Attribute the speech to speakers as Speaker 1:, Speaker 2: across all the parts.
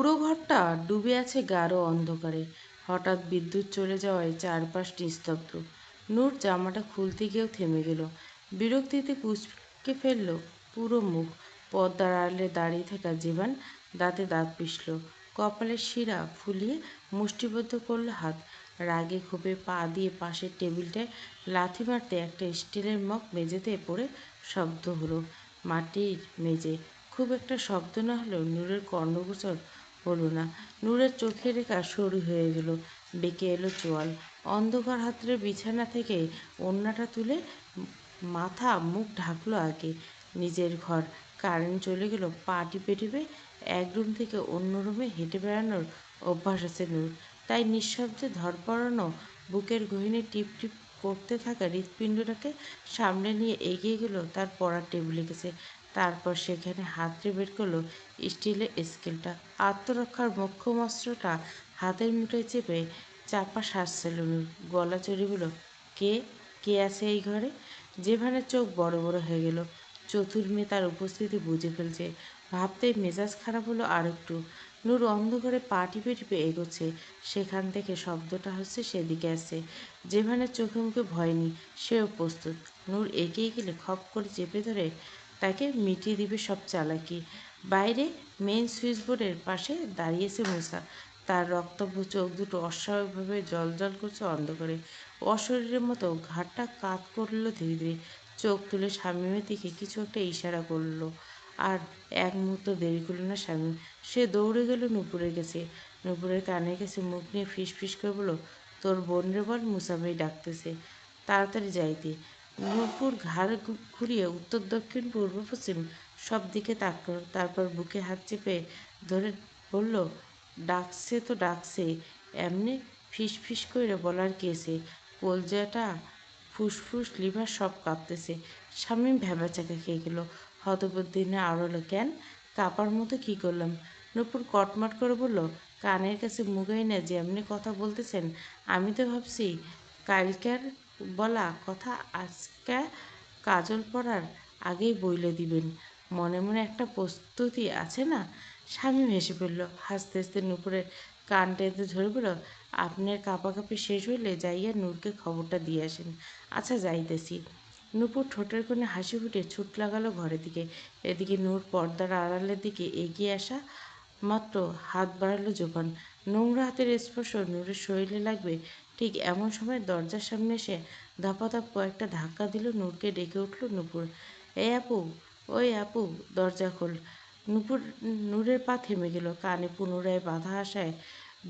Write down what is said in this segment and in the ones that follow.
Speaker 1: পুরো ঘরটা ডুবে আছে গাঢ় অন্ধকারে। হঠাৎ বিদ্যুৎ চলে যাওয়ায় চারপাশ নিস্তব্ধ। নূর জামাটা খুলতে গিয়েও থেমে গেল। বিরক্তিতে কুঁচকে ফেলল পুরো মুখ। পর্দার আড়ালে দাঁড়িয়ে থাকা জীবান দাঁতে দাঁত পিষল। কপালের শিরা ফুলিয়ে মুষ্টিবদ্ধ করল হাত। রাগে ক্ষোভে পা দিয়ে পাশের টেবিলটায় লাথি মারতে একটা স্টিলের মগ মেঝেতে পড়ে শব্দ হলো। মাটির মেঝে। খুব একটা শব্দ না হলেও নূরের কর্ণগোচর হলো না। নূরের চোখের রেখা সরু হয়ে গেল। বেঁকে এলো চোয়াল। অন্ধকার হাতরে বিছানা থেকে ওড়নাটা তুলে মাথা মুখ ঢাকলো আগে। নিজের ঘর। কারেন্ট চলে গেল। পা টিপে টিপে এক রুম থেকে অন্য রুমে হেঁটে বেড়ানোর অভ্যাস আছে নূর। তাই নিঃশব্দে ধরপড়ানো বুকের গহীনে টিপ টিপ করতে থাকা হৃৎপিণ্ডটাকে সামনে নিয়ে এগিয়ে গেল তার পড়ার টেবিলের কাছে। তারপর সেখানে হাতড়ে বের করলো স্টিলের স্কেলটা। আত্মরক্ষার মোক্ষম অস্ত্রটা হাতের মুঠোয় চেপে চাপা শ্বাস ছিল নূর। গলা চড়ে বলল, কে কে আছে এই ঘরে? যেভানের চোখ বড় বড় হয়ে গেল। চতুর মেয়ে তার উপস্থিতি বুঝে ফেলছে। ভাবতেই মেজাজ খারাপ হলো আর একটু। নূর অন্ধকারে পা টিপে টিপে এগোচ্ছে। সেখান থেকে শব্দটা হচ্ছে সেদিকে আসছে। যেভানের চোখে মুখে ভয় নেই, সেও প্রস্তুত। নূর এগিয়ে গেলে খপ করে চেপে ধরে তাকে মিটিয়ে দিবে সব চালাকি। বাইরে মেইন সুইচবোর্ডের পাশে দাঁড়িয়েছে মুসা। তার রক্তাভ চোখ দুটো অস্বাভাবিকভাবে জ্বলজ্বল করছে অন্ধকারে। অশরীরের মতো ঘাড়টা কাত করল ধীরে ধীরে। চোখ তুলে শামীমের দিকে কিছু একটা ইশারা করল। আর এক মুহূর্ত দেরি করল না শামীম। সে দৌড়ে গেল নূপুরের কাছে। নূপুরের কানের কাছে মুখ নিয়ে ফিস ফিস করে বলল, তোর বোনরে বল মুসা ভাই ডাকতেছে, তাড়াতাড়ি যাইতে। নূপুর ঘাড় ঘুরিয়ে উত্তর দক্ষিণ পূর্ব পশ্চিম সব দিকে তাকাল। তারপর বুকে হাত চেপে ধরে বলল, ডাকছে তো ডাকছে, এমনি ফিস ফিস করে বলার কেসে? কলজাটা ফুসফুস লিভার সব কাঁপতেছে। শামীম ভ্যাবাচ্যাকা খেয়ে গেল। হতবুদ্ধিনে আড়ালো, কেন কাঁপার মতো কী করলাম? নূপুর কটমট করে বলল, কানের কাছে মুগাই না যে এমনি কথা বলতেছেন। আমি তো ভাবছি কালকের বলা কথা আজকে কাজল পড়ার আগেই বইলে দিবেন। মনে মনে একটা প্রস্তুতি আছে না? শামীম হেসে ফেলল। হাসতে হাসতে নূপুরের কান টেনে ধরে বলল, আপনার কাঁপাকাঁপি শেষ হইলে যাইয়া নূরকে খবরটা দিয়ে আসেন। আচ্ছা যাইতেছি। নূপুর ঠোঁটের কোণে হাসি ফুটে ছুট লাগালো ঘরের দিকে। এদিকে নূর পর্দার আড়ালের দিকে এগিয়ে আসা মাত্র হাত বাড়ালো জোবান। নোংরা হাতের স্পর্শ নূরের শরীরে লাগবে ঠিক এমন সময় দরজার সামনে এসে ধাপাধাপ কয়েকটা ধাক্কা দিল নূরকে। ডেকে উঠল নূপুর, এই আপু, ওই আপু, দরজা খোল। নূরের পা থেমে গেল। কানে পুনরায় বাধা আসায়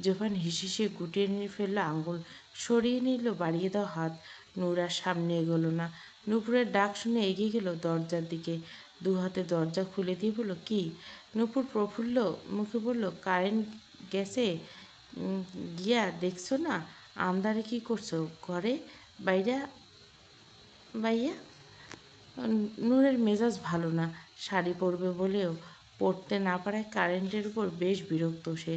Speaker 1: জোবান হিসিসে গুটিয়ে নিয়ে ফেললো আঙুল। সরিয়ে নিল বাড়িয়ে দেওয়া হাত। নূর আর সামনে এগোলো না। নূপুরের ডাক শুনে এগিয়ে গেল দরজার দিকে। দু হাতে দরজা খুলে দিয়ে বলল, কি? নূপুর প্রফুল্ল মুখে বলল, কারেন্ট গেছে গিয়া দেখছো না? আন্ধারে কি করছো ঘরে বাইরা বাইয়া? নূরের মেজাজ ভালো না। শাড়ি পরবে বলেও পরতে না পারায় কারেন্টের উপর বেশ বিরক্ত সে।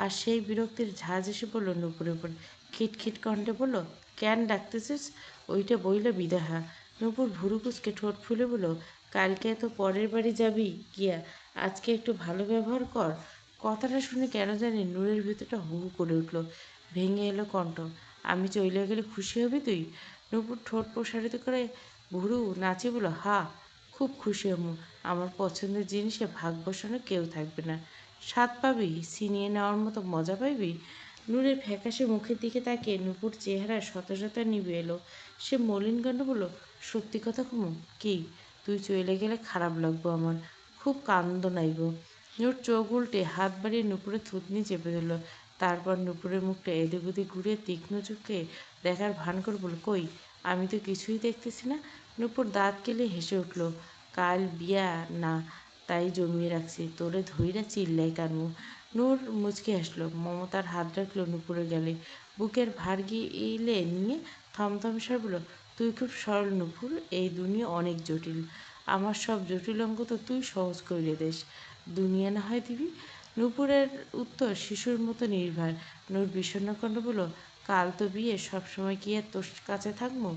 Speaker 1: আর সেই বিরক্তির ঝাঁজ এসে পড়ল নূপুরের উপর। খিটখিট কণ্ঠে বলল, কেন ডাকতেছিস? ওইটা বইলে বিদায় হয়। নূপুর ভুরু কুচকে ঠোঁট ফুলে বলল, কালকে তো পরের বাড়ি যাবি গিয়া, আজকে একটু ভালো ব্যবহার কর। কথাটা শুনে কেন জানি নূরের ভিতরটা হু হু করে উঠল। ভেঙে এলো কণ্ঠ, আমি চলে গেলে খুশি হবি তুই? নূপুর ঠোঁট প্রসারিত করে ভুরু নাচিয়ে বলল, হা, খুব খুশি হমু। আমার পছন্দের জিনিসে ভাগ বসানো কেউ থাকবে না। স্বাদ পাবি, ছিনিয়ে নেওয়ার মতো মজা পাইবি। নূরের ফ্যাকাশে মুখের দিকে তাকিয়ে নূপুর চেহারার সতেজতা নিভে এলো। সে মলিন কণ্ঠে বলল, সত্যি কথা কমু কি? তুই চলে গেলে খারাপ লাগবো আমার, খুব কান্দ নাইব। নূর চোখ উল্টে হাত বাড়িয়ে নূপুরের থুতনি চেপে ধরল। তারপর নূপুরের মুখটা এদিক ওদিক ঘুরিয়ে তীক্ষ্ণ চোখে দেখার ভান করে বলল, কই, আমি তো কিছুই দেখতেছি না। নূপুর দাঁত কেলে হেসে উঠল, কাল বিয়া না, তাই জমিয়ে রাখছি, তোরে ধইরা চিল্লাই কানমু। নূর মুচকে হাসলো। মমতার হাত রাখলো নূপুরের গেলে। বুকের ভার গিলে নিয়ে থমথম স্বর বলল, তুই খুব সরল নূপুর, এই দুনিয়া অনেক জটিল। আমার সব জটিল অঙ্ক তো তুই সহজ করিয়ে দেস। দুনিয়া না হয় দিবি। নূপুরের উত্তর শিশুর মতো নির্ভর। নূর বিষণ্ণ কণ্ঠ বলল, কাল তো বিয়ে, সবসময় কি আর তোর কাছে থাকবো?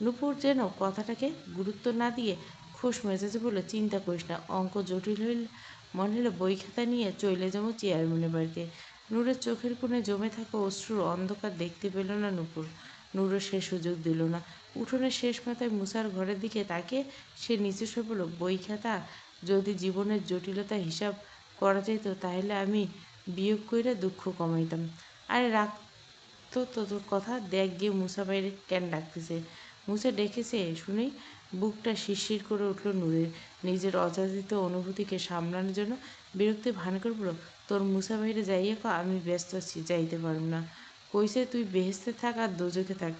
Speaker 1: নূপুর যেন কথাটাকে গুরুত্ব না দিয়ে খোশ মেজাজে বলল, চিন্তা করিস না, অঙ্ক জটিল মনে হলো বই খাতা নিয়ে চলে যাবো চেয়ারম্যানের বাড়িতে। নূরের চোখের কোণে জমে থাকা অশ্রুর অন্ধকার দেখতে পেল না নূপুর। নূরও সে সুযোগ দিল না। উঠোনের শেষ মাথায় মুসার ঘরের দিকে তাকিয়ে সে নিচে সে বলল, বই খাতা যদি জীবনের জটিলতা হিসাব করা যেত তাহলে আমি বিয়োগ কইরা দুঃখ কমাইতাম। আরে রাখ তো তোর কথা, দেখ গিয়ে মুসা বাইরে কেন ডাকতেছে। মুসা ডেকেছে শুনেই বুকটা শিরশির করে উঠল নূরের। নিজের অযাচিত অনুভূতিকে সামলানোর জন্য বিরক্তি ভান করে বলল, তোর মুসা বাইরে যাইয়া কো আমি ব্যস্ত আছি, যাইতে পারব না। কইছে তুই বেহেস্তে থাক আর দোজখে থাক,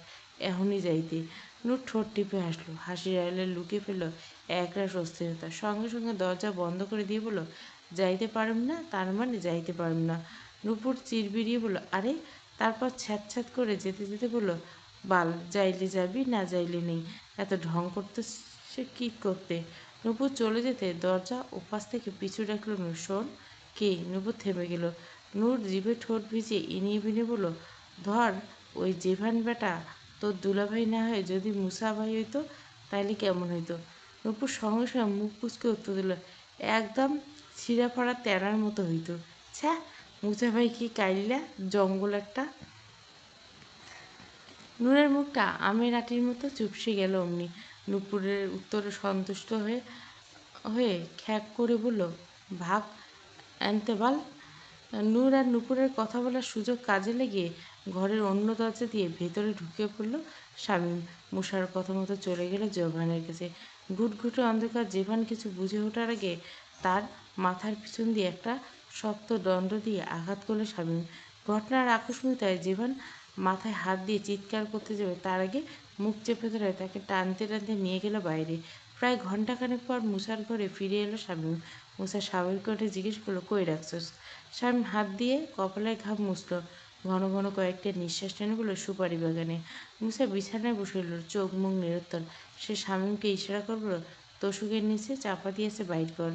Speaker 1: এখনই যাইতে। নূর ঠোঁট টিপে হাসলো, হাসির আড়ালে লুকিয়ে ফেলল একরাশ অস্থিরতা। সঙ্গে সঙ্গে দরজা বন্ধ করে দিয়ে বলল, যাইতে পারব না তার মানে যাইতে পারব না। নূপুর চিরবিরিয়ে বলল, আরে। তারপর ছ্যাঁত করে যেতে যেতে বলল, বাল, যাইলে যাবি না যাইলে নেই, এত ঢং করতে সে কী করতে। নূপুর চলে যেতে দরজা ওপাশ থেকে পিছু ডাকল নূর, শোন। কি? নূপুর থেমে গেল। নূর জিভে ঠোঁট ভিজিয়ে ইনিয়ে বিনিয়ে বলল, ধর, ওই জেভান বেটা তোর দুলাভাই না হয়ে যদি মুসা ভাই হইতো তাইলে কেমন হইতো? নূপুর সঙ্গে সঙ্গে মুখ কুচকে উত্তর দিল, একদম ছিঁড়া ফাড়া তেড়ার মতো হইতো। ছ্যা, মুসা ভাই কি কাইল্লা জঙ্গল একটা। নূরের মুখটা আমের আটির মতো চুপসে গেল অমনি। নূপুরের উত্তরে সন্তুষ্ট হয়ে হয়ে খ্যাঁক করে বলল, ভাগ আনতে বাল। নূর আর নূপুরের কথা বলার সুযোগ কাজে লাগিয়ে ঘরের অন্য দরজা দিয়ে ভেতরে ঢুকে পড়ল শামীম। মুসার কথা মতো চলে গেল জেভানের কাছে। ঘুটঘুটে অন্ধকার জেভান কিছু বুঝে ওঠার আগে তার মাথার পিছন দিয়ে একটা শক্ত দণ্ড দিয়ে আঘাত করল শামীম। ঘটনার আকস্মিকতায় জেভান মাথায় হাত দিয়ে চিৎকার করতে যাবে, তার আগে মুখ চেপে ধরে তাকে টানতে টানতে নিয়ে গেল বাইরে। প্রায় ঘণ্টাখানেক পর মুসার ঘরে ফিরে এলো শামীম। মুসা স্বাভাবিক কণ্ঠে জিজ্ঞেস করলো, কই রাখছস? শামীম হাত দিয়ে কপালের ঘাম মুছল। ঘন ঘন কয়েকটা নিঃশ্বাস টেনে বলল, সুপারি বাগানে। মুসা বিছানায় বসে রইল, চোখ মুখ নিরুত্তর। সে শামীমকে ইশারা করে বলল, তোষকের নিচে চাপা দিয়েছে, বাইর কর।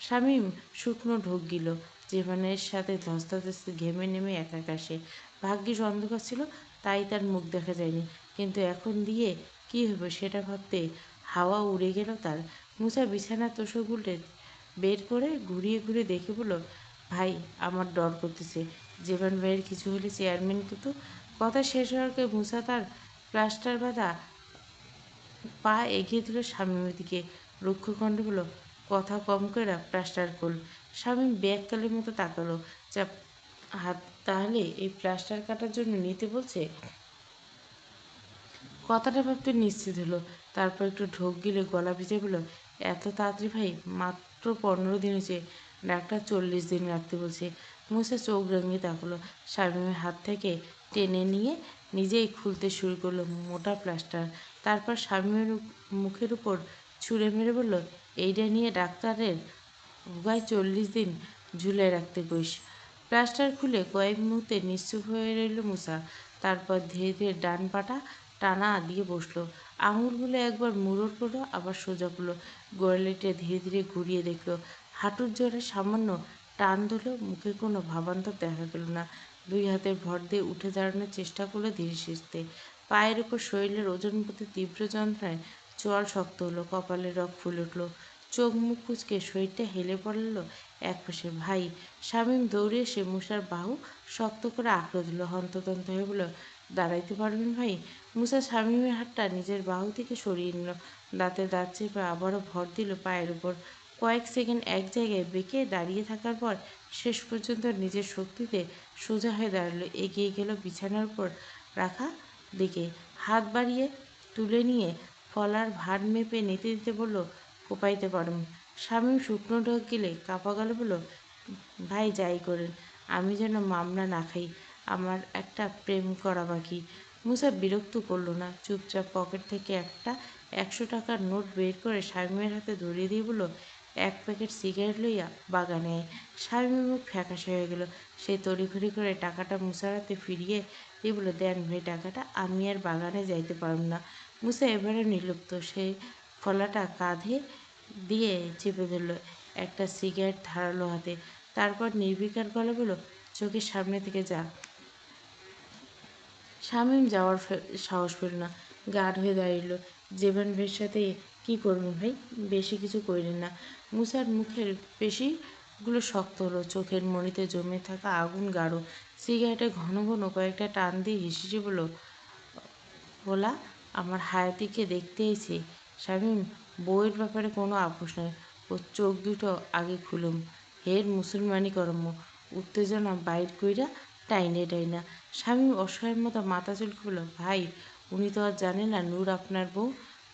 Speaker 1: শামীম শুকনো ঢোক গিল। জীবনের সাথে ধস্তাধস্তি ঘেমে নেমে একাকার সে। ভাগ্যিস অন্ধকার ছিল, তাই তার মুখ দেখা যায়নি। কিন্তু এখন দিয়ে কী হবে সেটা ভাবতে হাওয়া উড়ে গেল তার। মুসা বিছানার তোষক উল্টে বের করে ঘুরিয়ে ঘুরিয়ে দেখে বলল, ভাই, আমার ডর করতেছে। জীবন ভাইয়ের কিছু হলে চেয়ারম্যান কিন্তু। কথা শেষ হওয়ার আগে মুসা তার প্লাস্টার বাঁধা পা এগিয়ে দিল শামীমের দিকে। রুক্ষ কণ্ঠে বলল, কথা কম কইরা প্লাস্টার খোল। শামীম ব্যাককালের মতো তাকালো। যা হাত তাহলে এই প্লাস্টার কাটার জন্য নিতে বলছে। কথাটা ভাবতে নিশ্চিত হলো। তারপর একটু ঢোক গিলে গলা ভিজে বলল, এত তাড়াতাড়ি ভাই? মাত্র 15 দিন হয়েছে, ডাক্তার 40 দিন রাখতে বলছে। মুসা চোখ রাঙিয়ে তাকালো। শামীমের হাত থেকে টেনে নিয়ে নিজেই খুলতে শুরু করলো মোটা প্লাস্টার। তারপর শামীমের মুখের উপর ছুঁড়ে মেরে বলল, এইটা নিয়ে ডাক্তারের হুগায় 40 দিন ঝুলায় রাখতে কইস। প্লাস্টার খুলে কয়েক মুহূর্তে নিশ্চুপ হয়ে রইল মুসা। তারপর ধীরে ধীরে ডান পাটা টানা দিয়ে বসলো। আঙুলগুলো একবার মুড়োর করলো, আবার সোজা করলো। গোড়ালিটা ধীরে ধীরে ঘুরিয়ে দেখলো। হাঁটুর জোরে সামান্য টান দিল। মুখে কোনো ভাবান্তর দেখা গেল না। 2 হাতের ভর দিয়ে উঠে দাঁড়ানোর চেষ্টা করলো ধীরে সুস্থে। পায়ের উপর শরীরের ওজন বোধে তীব্র যন্ত্রণায় চোয়াল শক্ত হলো, কপালের রগ ফুলে উঠল। চোখ মুখ কুঁচকে শরীরটা হেলে পড়ল একপাশে। ভাই! শামীম দৌড়ে এসে মুসার বাহু শক্ত করে আঁকড়ে দিল। হন্তদন্ত হয়ে বলল, দাঁড়াইতে পারবেন ভাই? মুসা শামীমের হাতটা নিজের বাহু থেকে সরিয়ে নিল। দাঁতে দাঁত চেপে আবারও ভর দিল পায়ের উপর। কয়েক সেকেন্ড এক জায়গায় বেঁকে দাঁড়িয়ে থাকার পর শেষ পর্যন্ত নিজের শক্তিতে সোজা হয়ে দাঁড়ালো। এগিয়ে গেল বিছানার উপর রাখা দিকে। হাত বাড়িয়ে তুলে নিয়ে ফলার ভার মেপে নিতে দিতে বলল, কোপাইতে পারুম। শামীম শুকনো ঢোক গিলে কাঁপা গলা বলল, ভাই যাই করেন, আমি যেন মামলা না খাই। আমার একটা প্রেম করা বাকি। মুসা বিরক্ত করল না। চুপচাপ পকেট থেকে একটা 100 টাকার নোট বের করে শামীমের হাতে ধরিয়ে দিয়ে বলল, 1 প্যাকেট সিগারেট লইয়া বাগানে আয়। শামীমের মুখ ফ্যাকাশে হয়ে গেল। সে তড়িঘড়ি করে টাকাটা মুসার হাতে ফিরিয়ে দিয়ে বলল, দেন ভাই টাকাটা, আমি আর বাগানে যাইতে পারব না। মুসা এবারে নির্লিপ্ত। সে ফলাটা কাঁধে দিয়ে চেপে ধরল। একটা সিগারেট ধারালো হাতে। তারপর নির্বিকার গলা বলল, চোখের সামনে থেকে যা। শামীম যাওয়ার সাহস পেল না। গাঢ় হয়ে দাঁড়িয়ে। জেভান ভাইয়ের সাথে কী করবেন ভাই? বেশি কিছু কইরেন না। মুসার মুখের পেশি গুলো শক্ত হলো, চোখের মণিতে জমে থাকা আগুন গাঢ়। সিগারেটে ঘন ঘন কয়েকটা টান দিয়ে হেসে বলল, ভোলা, আমার হায়াতিকে দেখতে এসে। শামীম, বউয়ের ব্যাপারে কোনো আপোষ নয়। ওর চোখ দুটো আগে খুলুম। হের মুসলমানি কর্ম, উত্তেজনা বাইর কইরা টাইনে টাইনা। শামীম অসহায়ের মতো মাথা চুলকে বলল, ভাই, উনি তো আর জানে না নূর আপনার বউ।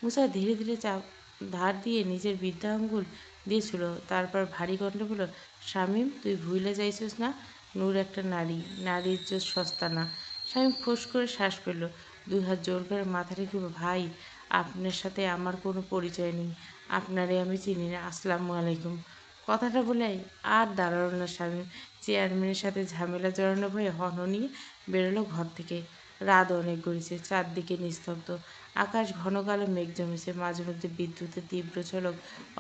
Speaker 1: মুসা ধীরে ধীরে চাপ ধার দিয়ে নিজের বৃদ্ধা আঙ্গুল দিয়েছিল। তারপর ভারী কণ্ঠে বলল, শামীম, তুই ভুলে যাইছিস না, নূর একটা নারী, নারীর ইজ্জত সস্তা না। শামীম ফোঁস করে শ্বাস ফেলল, দুই হাত জোর করে মাথা রেখে বলল, ভাই, আপনার সাথে আমার কোনো পরিচয় নেই, আপনারে আমি চিনি না, আসসালামু আলাইকুম। কথাটা বলে আর দাঁড়ালো না শামীম। চেয়ারম্যানের সাথে ঝামেলা জড়ানো ভয়ে হনহনিয়ে বেরোলো ঘর থেকে। রাত অনেক গড়িয়েছে, চারদিকে নিস্তব্ধ। আকাশ ঘন কালো মেঘ জমেছে, মাঝে মধ্যে বিদ্যুতের তীব্র ঝলক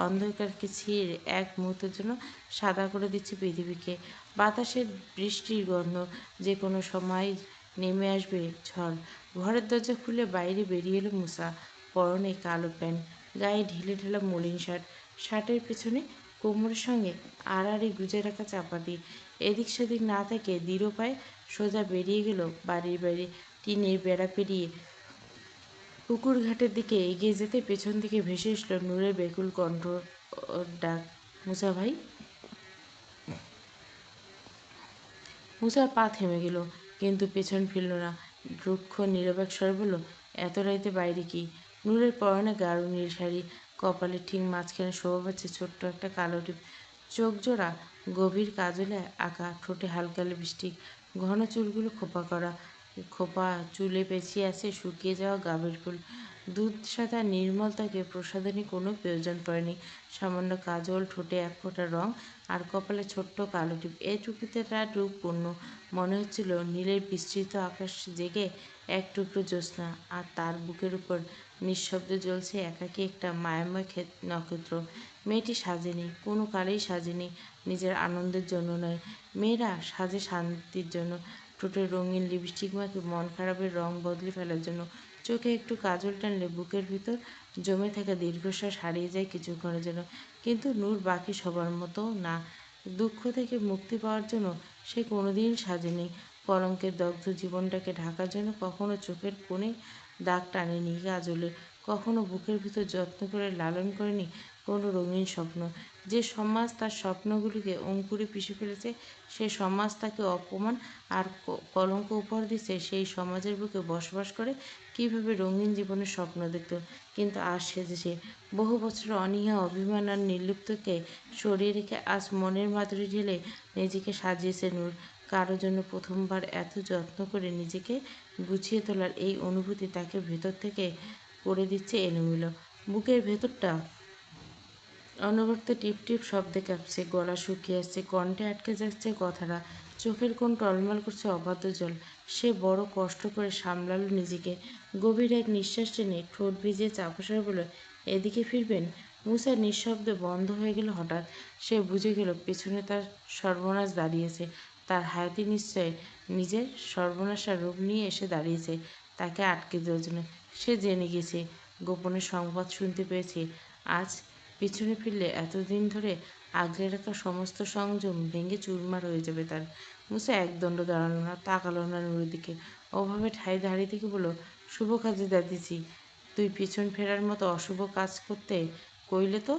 Speaker 1: অন্ধকারকে ছিঁড়ে এক মুহূর্তের জন্য সাদা করে দিচ্ছে পৃথিবীকে। বাতাসের বৃষ্টির গন্ধ, যে কোনো সময় নেমে আসবে ঝড়। ঘরের দরজা খুলে বাইরে বেরিয়ে এলো মুসা। পরনে কালো প্যান্ট, গায়ে ঢিলে ঢালা মলিন শার্ট, শার্টের পেছনে কোমরের সঙ্গে আড়াআড়ি গুজে রাখা চাপাতি। এদিক সেদিক না থেকে দৃঢ় পায়ে সোজা বেরিয়ে গেল বাড়ির বাইরে। টিনের বেড়া পেরিয়ে পুকুর ঘাটের দিকে এগিয়ে যেতে পেছন থেকে ভেসে এসল নূরের বেকুল কণ্ঠ ডাক, মুসা ভাই। মুসার পা থেমে গেল, কিন্তু পেছন ফিরল না। রুক্ষ নীরব এক স্বরে বলল, এত রাইতে বাইরে কি? নূরের পরনে গাঢ় নীল শাড়ি, কপালের ঠিক মাঝখানে শোভা পাচ্ছে ছোট্ট একটা কালো টিপ। চোখ জোড়া গভীর কাজলে আঁকা, ঠোঁটে হালকা লিপস্টিক, ঘন চুলগুলো খোপা করা। খোপা চুলে পেঁচিয়ে আছে শুকিয়ে যাওয়া গাভীর ফুল। দুধ সাদা নির্মল ত্বকে প্রসাধনী কোনো প্রয়োজন পড়েনি। সামান্য কাজল, ঠোঁটে এক ফোঁটা রং, আর কপালে ছোট্ট কালো টিপ। এটুকুতে তার রূপ পূর্ণ। মনে হচ্ছিল নীলের বিস্তৃত আকাশ জেগে এক টুকরো জ্যোৎস্না, আর তার বুকের উপর নিঃশব্দে জ্বলছে একাকী একটা মায়াময় নক্ষত্র। মেয়েটি সাজেনি, কোনো কালেই সাজেনি নিজের আনন্দের জন্য নয়। মেয়েরা সাজে শান্তির জন্য, ঠোঁটে রঙিন লিপস্টিক মাখে মন খারাপের রং বদলে ফেলার জন্য। চোখে একটু কাজল টানলে বুকের ভিতর জমে থাকা দীর্ঘশ্বাস হারিয়ে যায় কিছুক্ষণের জন্য। কিন্তু নূর বাকি সবার মতো না। দুঃখ থেকে মুক্তি পাওয়ার জন্য সে কোনোদিন সাজেনি। কলঙ্কের দগ্ধ জীবনটাকে ঢাকার জন্য কখনো চোখের কোণে দাগ টানেনি কাজলের, কখনো বুকের ভিতর যত্ন করে লালন করেনি কোনো রঙিন স্বপ্ন। যে সমাজ তার স্বপ্নগুলিকে অঙ্কুরে পিষে ফেলেছে, সে সমাজ তাকে অপমান আর কলঙ্ক উপহার দিচ্ছে, সেই সমাজের বুকে বসবাস করে কীভাবে রঙিন জীবনের স্বপ্ন দেখত। কিন্তু আজ সেজেছে। বহু বছর অনীহা, অভিমান আর নির্লিপ্তকে সরিয়ে রেখে আজ মনের মাধুরী ঢেলে নিজেকে সাজিয়েছে নূর। কারো জন্য প্রথমবার এত যত্ন করে নিজেকে গুছিয়ে তোলার এই অনুভূতি তাকে ভেতর থেকে করে দিচ্ছে এলোমেলো। বুকের ভেতরটা অনবরত টিপ টিপ শব্দে কাঁপছে, গলা শুকিয়ে আসছে, কণ্ঠে আটকে যাচ্ছে কথাটা, চোখের কোণ টলমল করছে অবাধ্য জল। সে বড় কষ্ট করে সামলালো নিজেকে। গভীর এক নিঃশ্বাস টেনে ঠোঁট ভিজিয়ে চাপা বলল, এদিকে ফিরবেন। মুসা নিঃশব্দে বন্ধ হয়ে গেল হঠাৎ। সে বুঝে গেল পেছনে তার সর্বনাশ দাঁড়িয়েছে। তার হায়াতি নিশ্চয় নিজের সর্বনাশার রূপ নিয়ে এসে দাঁড়িয়েছে তাকে আটকে দেওয়ার জন্য। সে জেনে গেছে, গোপনে সংবাদ শুনতে পেয়েছে। আজ পিছনে ফিরলে এতদিন ধরে আগলে রাখা সমস্ত সংযম ভেঙে চুরমার হয়ে যাবে তার। মুসা একদণ্ড দাঁড়ালো না, তাকালো না নূরের দিকে। ওভাবে ঠায় দাঁড়িয়ে থেকে বলল, শুভ কাজে যাইতেছি, তুই পিছন ফেরার মতো অশুভ কাজ করতে কইলে তো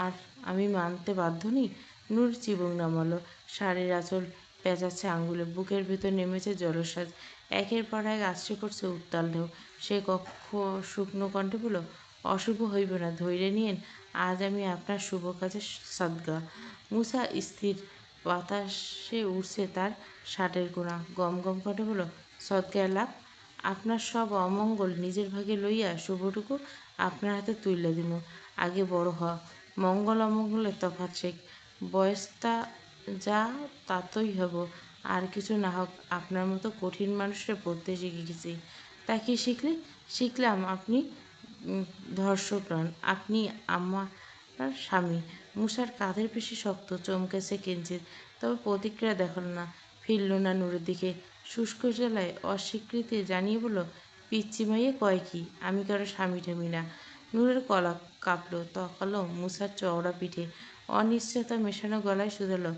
Speaker 1: আর আমি মানতে বাধ্য নি। নূর চিবুক নামালো, শাড়ির আঁচল পেঁচাচ্ছে আঙুলে, বুকের ভেতর নেমেছে জলোচ্ছ্বাস। একের পর এক আছড়ে পড়ছে উত্তাল ঢেউ। সে শুকনো কণ্ঠে বলল, অশুভ হইবে না, ধৈর্য নিয়েন, আজ আমি আপনার শুভ কাজের সদগা। মুসা স্থির, বাতাসে উড়ছে তার শার্টের কোনা। গম গম কণ্ঠে বলল, সদকায় লাভ, আপনার সব অমঙ্গল নিজের ভাগে লইয়া শুভটুকু আপনার হাতে তুইলা দিমু। আগে বড় হ, মঙ্গল অমঙ্গলের তফাৎ শেখ। বয়সটা যা তাতই হব, আর কিছু না হোক, আপনার মতো কঠিন মানুষরা পড়তে শিখে গেছি। তা কি শিখলে? শিখলাম আপনি ধর্ষক নন, আপনি আমার স্বামী। মুসার কাঁধের পেশি শক্ত, চমকেছে কিঞ্চিত, তবে প্রতিক্রিয়া দেখালো না, ফিরল না নূরের দিকে। শুষ্ক জেলায় অস্বীকৃতি জানিয়ে বলল, পিচ্চি মাইয়ে কয় কি, আমি কারো স্বামী ঠামি না। নূরের গলা কাঁপল, তাকালো মুসার চওড়া পিঠে। অনিশ্চয়তা মেশানো গলায় শুধালো,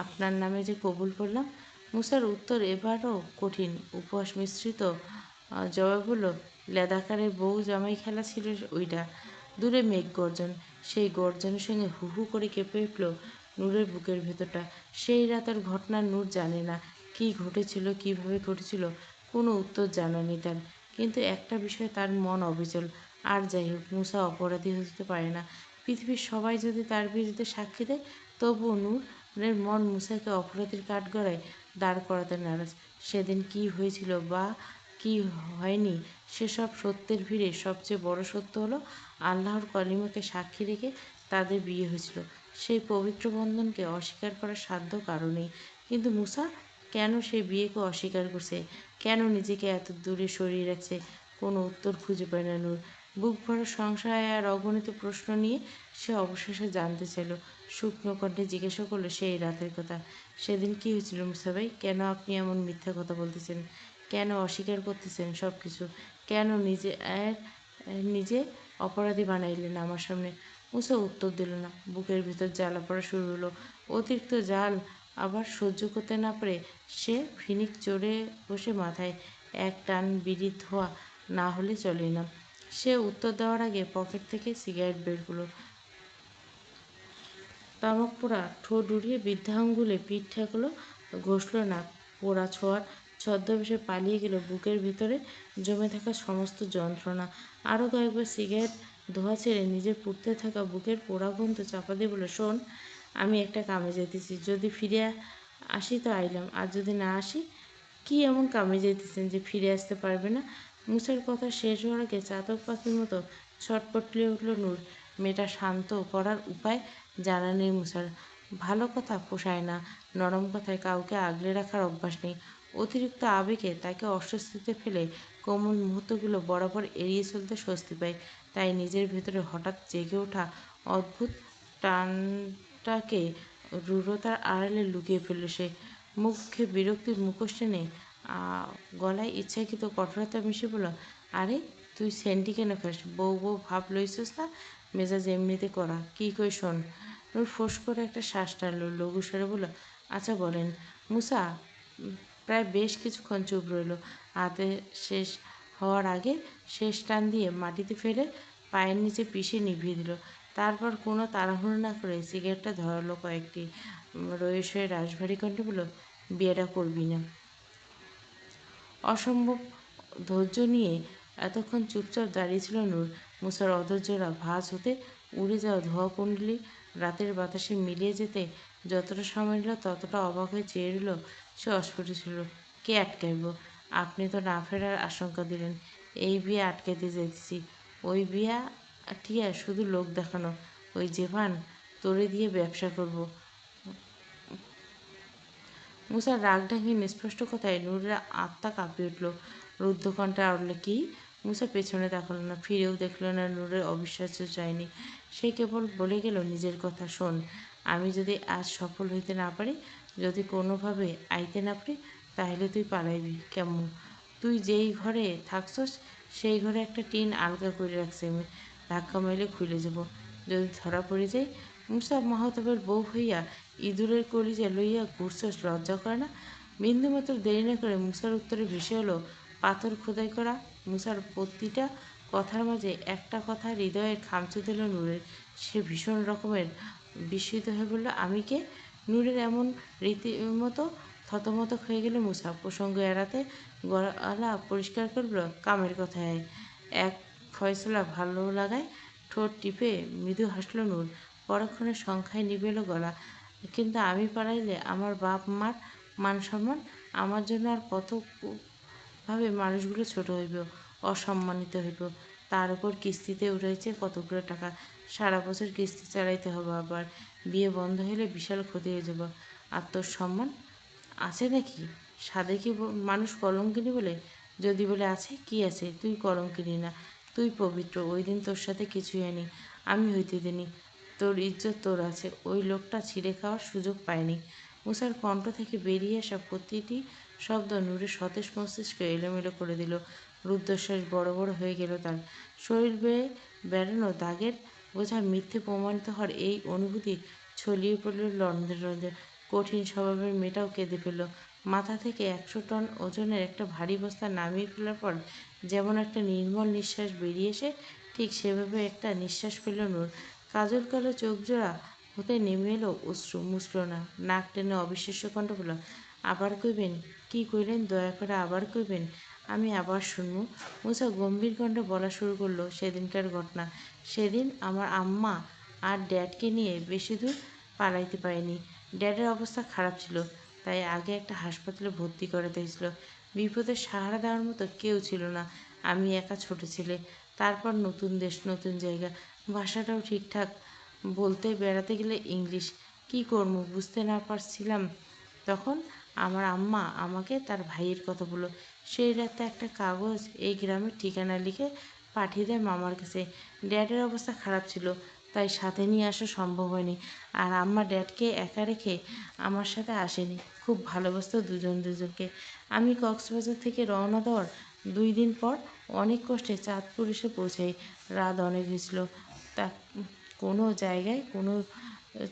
Speaker 1: আপনার নামে যে কবুল করলাম। মুসার উত্তর এবারও কঠিন, উপহাস মিশ্রিত। জবাব হলো, লেদাকারের বউ জামাই খেলা ছিল ওইটা। দূরে মেঘ গর্জন, সেই গর্জনের সঙ্গে হু হু করে কেঁপে উঠল নূরের বুকের ভেতরটা। সেই রাতের ঘটনা নূর জানে না, কী ঘটেছিল, কীভাবে ঘটেছিল, কোনো উত্তর জানা নেই তার। কিন্তু একটা বিষয়ে তার মন অবিচল, আর যাই হোক, মুসা অপরাধী হতে পারে না। পৃথিবীর সবাই যদি তার বিরুদ্ধে সাক্ষী দেয়, তবুও নূরের মন মুসাকে অপরাধীর কাঠগড়ায় দাঁড় করাতে নারাজ। সেদিন কী হয়েছিল বা কী হয়নি, সেসব সত্যের ভিড়ে সবচেয়ে বড় সত্য হলো, আল্লাহর কলিমাকে সাক্ষী রেখে তাদের বিয়ে হয়েছিল। সেই পবিত্র বন্ধনকে অস্বীকার করার সাধ্য কারো নেই। কিন্তু মুসা কেন সেই বিয়েকে অস্বীকার করছে? কেন নিজেকে এত দূরে সরিয়ে রাখছে? কোনো উত্তর খুঁজে পায় না নূর। বুক ভরা সংশয় আর অগণিত প্রশ্ন নিয়ে সে অবশেষে জানতে চাইল। শুকনো কণ্ঠে জিজ্ঞাসা করলো সেই রাতের কথা। সেদিন কী হয়েছিল মুসা ভাই? কেন আপনি এমন মিথ্যা কথা বলতেছেন? কেন অস্বীকার করতেছেন সব কিছু? কেন নিজে অপরাধী বানাইলেন আমার সামনে? মুসা উত্তর দিল না। বুকের ভিতর জ্বালা পড়া শুরু হলো। অতিরিক্ত জাল আবার সহ্য করতে না পারে সে ফিনিক চড়ে বসে মাথায় এক টান বিড়ির ধোঁয়া না হলে চলে না। সে উত্তর দেওয়ার আগে পকেট থেকে সিগারেট বের করলো। তামাক পোড়া ঠোঁট উড়িয়ে বৃদ্ধা আঙুলে পিঠ ঠেকলো, ঘষল নাক। পোড়া ছোঁয়ার ছদ্মবেশে পালিয়ে গেল বুকের ভিতরে জমে থাকা সমস্ত যন্ত্রণা। আরও কয়েকবার সিগারেট ধোঁয়া ছেড়ে নিজের পুড়তে থাকা বুকের পোড়া গন্ধ চাপা দিয়ে বলল, শোন, আমি একটা কামে যেতেছি। যদি ফিরে আসি তো আইলাম, আর যদি না আসি। কি এমন কামে যেতেছেন যে ফিরে আসতে পারবে না? মুসার কথা শেষ হওয়ার আগে চাতক পাখির মতো ছটপটিয়ে উঠল নূর। মেয়েটা শান্ত করার উপায় জানা নেই মুসার। ভালো কথা পোষায় না, নরম কথায় কাউকে আগলে রাখার অভ্যাস নেই। অতিরিক্ত আবেগে তাকে অস্বস্তিতে ফেলে কোমল মুহূর্তগুলো বরাবর এড়িয়ে চলতে স্বস্তি পায়। তাই নিজের ভেতরে হঠাৎ জেগে ওঠা অদ্ভুত টানটাকে রূঢ়তার আড়ালে লুকিয়ে ফেলল সে। মুখে বিরক্তির মুখোশ টেনে গলায় ইচ্ছাকৃত কঠোরতা মিশে বলল, আরে তুই সেন্টি কেন খাস? বউ বউ ভাব লইছিস না? মেজাজ এমনিতে করা। কি কই শোন। নূর ফোঁস করে একটা শ্বাস টানল, লঘু স্বরে বলল, আচ্ছা বলেন। মুসা প্রায় বেশ কিছুক্ষণ চুপ রইল। হাতে শেষ হওয়ার আগে শেষ টান দিয়ে মাটিতে ফেলে পায়ের নিচে পিষে নিভিয়ে দিল। তারপর কোনো তাড়াহুড়ো না করে সিগারেটটা ধরালো কয়েকটি। রয়েসয়ে রাশভারী কণ্ঠে বলল, বিয়েটা করবি না? অসম্ভব ধৈর্য নিয়ে এতক্ষণ চুপচাপ দাঁড়িয়ে ছিল নূর। মুসার অধৈর্যরা ভাঁজ হতে উড়ে যাওয়া ধোঁয়াকুণ্ডলী রাতের বাতাসে মিলিয়ে যেতে যতটা সময় নিল ততটা অবাক হয়ে চেয়ে রইল সে। অস্ফুট ছিল, কে আটকাইব? আপনি তো না ফেরার আশঙ্কা দিলেন। এই বিয়ে আটকাইতে যাইতেছি। ওই বিয়া টিয়া শুধু লোক দেখানো। ওই জেভান তোরে দিয়ে ব্যবসা করব। মুসার রাগ ঢাকিয়ে নিস্পষ্ট কথায় নূরের আত্মা কাঁপিয়ে উঠল। রুদ্ধকণ্ঠে আউড়ল, কি? মুসা পেছনে তাকাল না, ফিরেও দেখল না নূরের অবিশ্বাস্য চায়নি। সে কেবল বলে গেল নিজের কথা, শোন, আমি যদি আজ সফল হইতে না পারি, যদি কোনোভাবে আইতে না পারি, তাহলে তুই পালাইবি। কেমন? তুই যেই ঘরে থাকছস সেই ঘরে একটা টিন আলগা করে রাখছি আমি। ধাক্কা মাইলে খুলে যাব। যদি ধরা পড়ে যাই? মুসা মাহতাবের বউ হইয়া ইঁদুরের কলিজা লইয়া ঘুরছস, লজ্জা করে না? বিন্দুমাত্র দেরি না করে মুসার উত্তরে ভেসে হলো পাথর খোদাই করা। মুসার প্রতিটা কথার মাঝে একটা কথা হৃদয়ের খামচে দিল নূরের। সে ভীষণ রকমের বিস্মিত হয়ে বলল, আমি কে? নূরের এমন রীতিমতো থতমত হয়ে গেল মুসা। প্রসঙ্গ এড়াতে গলা পরিষ্কার করল, কামের কথায় এক ফয়সলা ভালো লাগায় ঠোঁট টিপে মৃদু হাসল নূর। পরক্ষণে সংখ্যায় নিভে এলো গলা। কিন্তু আমি পালাইলে আমার বাপ মার মান সম্মান, আমার জন্য আর কতভাবে মানুষগুলো ছোট হইব, অসম্মানিত হইব। তার উপর কিস্তিতে উঠাইছে কতগুলো টাকা, সারা বছর কিস্তি চালাইতে হবে। আবার বিয়ে বন্ধ হইলে বিশাল ক্ষতি হয়ে যাব। আত্মসম্মান আছে নাকি? সাধে কি মানুষ কলঙ্কিনী বলে? যদি বলে আছে, কি আছে? তুই কলঙ্কিনী না, তুই পবিত্র। ওই দিন তোর সাথে কিছুই হয়নি, আমি হইতে দিনি। তোর ইজ্জত তোর আছে, ওই লোকটা ছিঁড়ে খাওয়ার সুযোগ পায়নি। মুসার কণ্ঠ থেকে বেরিয়ে আসা প্রতিটি শব্দ নূরের সতেজ মস্তিষ্ক এলোমেলো করে দিল। রুদ্ধশ্বাস বড় বড় হয়ে গেল তার। শরীর বেয়ে বেড়ানো দাগের বোঝা মিথ্যে প্রমাণিত হওয়ার এই অনুভূতি ছড়িয়ে পড়ল লন্ডে লন্ডে। কঠিন স্বভাবের মেয়েটাও কেঁদে ফেলল। মাথা থেকে 100 টন ওজনের একটা ভারী বস্তা নামিয়ে ফেলার পর যেমন একটা নির্মল নিঃশ্বাস বেরিয়ে এসে ঠিক সেভাবে একটা নিঃশ্বাস ফেলল নূর। কাজল কালো চোখজোড়া হতে নেমে এলো অশ্রু। মুছল না, নাক টেনে অবিশ্বাস্য কণ্ঠ বলল, আবার কইবেন? কি কইলেন? দয়া করে আবার কইবেন? আমি আবার শুনবো। মুসা গম্ভীর কণ্ঠে বলা শুরু করলো সেদিনকার ঘটনা। সেদিন আমার আম্মা আর ড্যাডকে নিয়ে বেশি দূর পালাইতে পারেনি। ড্যাডের অবস্থা খারাপ ছিল, তাই আগে একটা হাসপাতালে ভর্তি করে দিয়েছিল। বিপদের সাহারা দেওয়ার মতো কেউ ছিল না। আমি একা ছোট ছেলে। তারপর নতুন দেশ, নতুন জায়গা, ভাষাটাও ঠিকঠাক বলতে, বেড়াতে গেলে ইংলিশ। কি করবো বুঝতে না পারছিলাম। তখন আমার আম্মা আমাকে তার ভাইয়ের কথা বলল। সেই রাতে একটা কাগজ এই গ্রামের ঠিকানা লিখে পাঠিয়ে দেয় মামার কাছে। ড্যাডের অবস্থা খারাপ ছিল, তাই সাথে নিয়ে আসা সম্ভব হয়নি। আর আম্মা ড্যাডকে একা রেখে আমার সাথে আসেনি। খুব ভালোবাসতো দুজন দুজনকে। আমি কক্সবাজার থেকে রওনা দেওয়ার 2 দিন পর অনেক কষ্টে চাঁদপুর এসে পৌঁছাই। রাত অনেক হয়েছিল। তা কোনো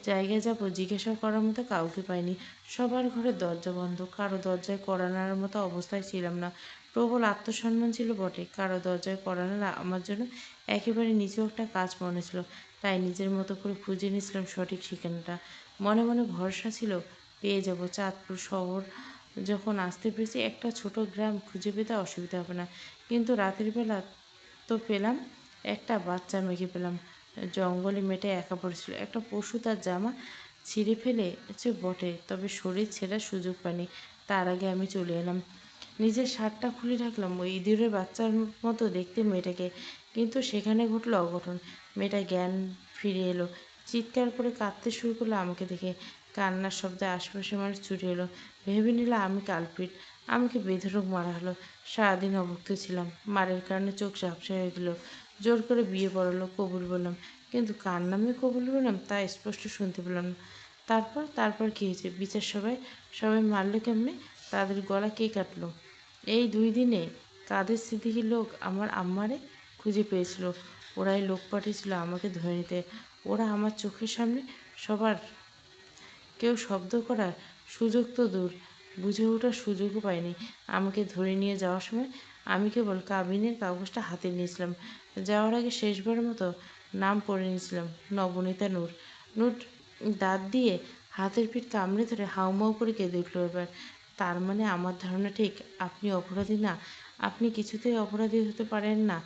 Speaker 1: জায়গায় যাব জিজ্ঞাসা করার মতো কাউকে পাইনি। সবার ঘরে দরজা বন্ধ, কারো দরজায় কড়া নাড়ার মতো অবস্থায় ছিলাম না। প্রবল আত্মসম্মান ছিল বটে, কারো দরজায় কড়া নাড়া আমার জন্য একেবারে নিচু একটা কাজ মনে হচ্ছিল। তাই নিজের মতো করে খুঁজে নিয়েছিলাম সঠিক ঠিকানাটা। মনে মনে ভরসা ছিল পেয়ে যাব। চাঁদপুর শহর যখন আসতে পেরেছি, একটা ছোট গ্রাম খুঁজে পেতে অসুবিধা হবে না। কিন্তু রাতের বেলা তো পেলাম একটা বাচ্চা মেয়েকে পেলাম। জঙ্গলে মেয়েটা একা পড়েছিল। একটা পশু তার জামা ছিঁড়ে ফেলেছে বটে, তবে শরীর ছেঁড়ার সুযোগ পায়নি। তার আগে আমি চলে এলাম। নিজের শার্টটা খুলে রাখলাম ওই ইঁদুরের বাচ্চার মতো দেখতে মেয়েটাকে। কিন্তু সেখানে ঘটল অঘটন। মেয়েটা জ্ঞান ফিরে এলো। চিৎকার করে কাঁদতে শুরু করলো আমাকে দেখে। কান্নার শব্দে আশপাশের মানুষ ছুটে এলো। ভেবে নিল আমি কালপিট। আমাকে বেধড়ক মারা হলো। সারাদিন অভুক্ত ছিলাম। মারের কারণে চোখ ঝাপসা হয়ে গেল। জোর করে বিয়ে পড়ালো, কবুল বললাম। কিন্তু কার নামে কবুল বললাম তা স্পষ্ট শুনতে পেলাম না। তারপর কী হয়েছে? বিচার সবাই সবাই মারলো কেমনে? তাদের গলা কে কাটলো? এই 2 দিনে কাদের স্মৃতিহীন লোক আমার আম্মারে খুঁজে পেয়েছিল। ওরাই লোক পাঠিয়েছিল আমাকে ধরে নিতে। ওরা আমার চোখের সামনে সবার কেউ শব্দ করার সুযোগ তো দূর, বুঝে ওঠার সুযোগও পায়নি। আমাকে ধরে নিয়ে যাওয়ার সময় আমি কেবল কাবিনের কাগজটা হাতে নিয়েছিলাম। যাওয়ার আগে শেষবারের মতো নাম পড়ে নিয়েছিলাম, নবনীতা নূর। নূর দাঁত দিয়ে হাতের পিঠ কামড়ে ধরে হাউমাউ করে কেঁদে উঠল এবার। তার মানে আমার ধারণা ঠিক, আপনি অপরাধী না। আপনি কিছুতেই অপরাধী হতে পারেন না।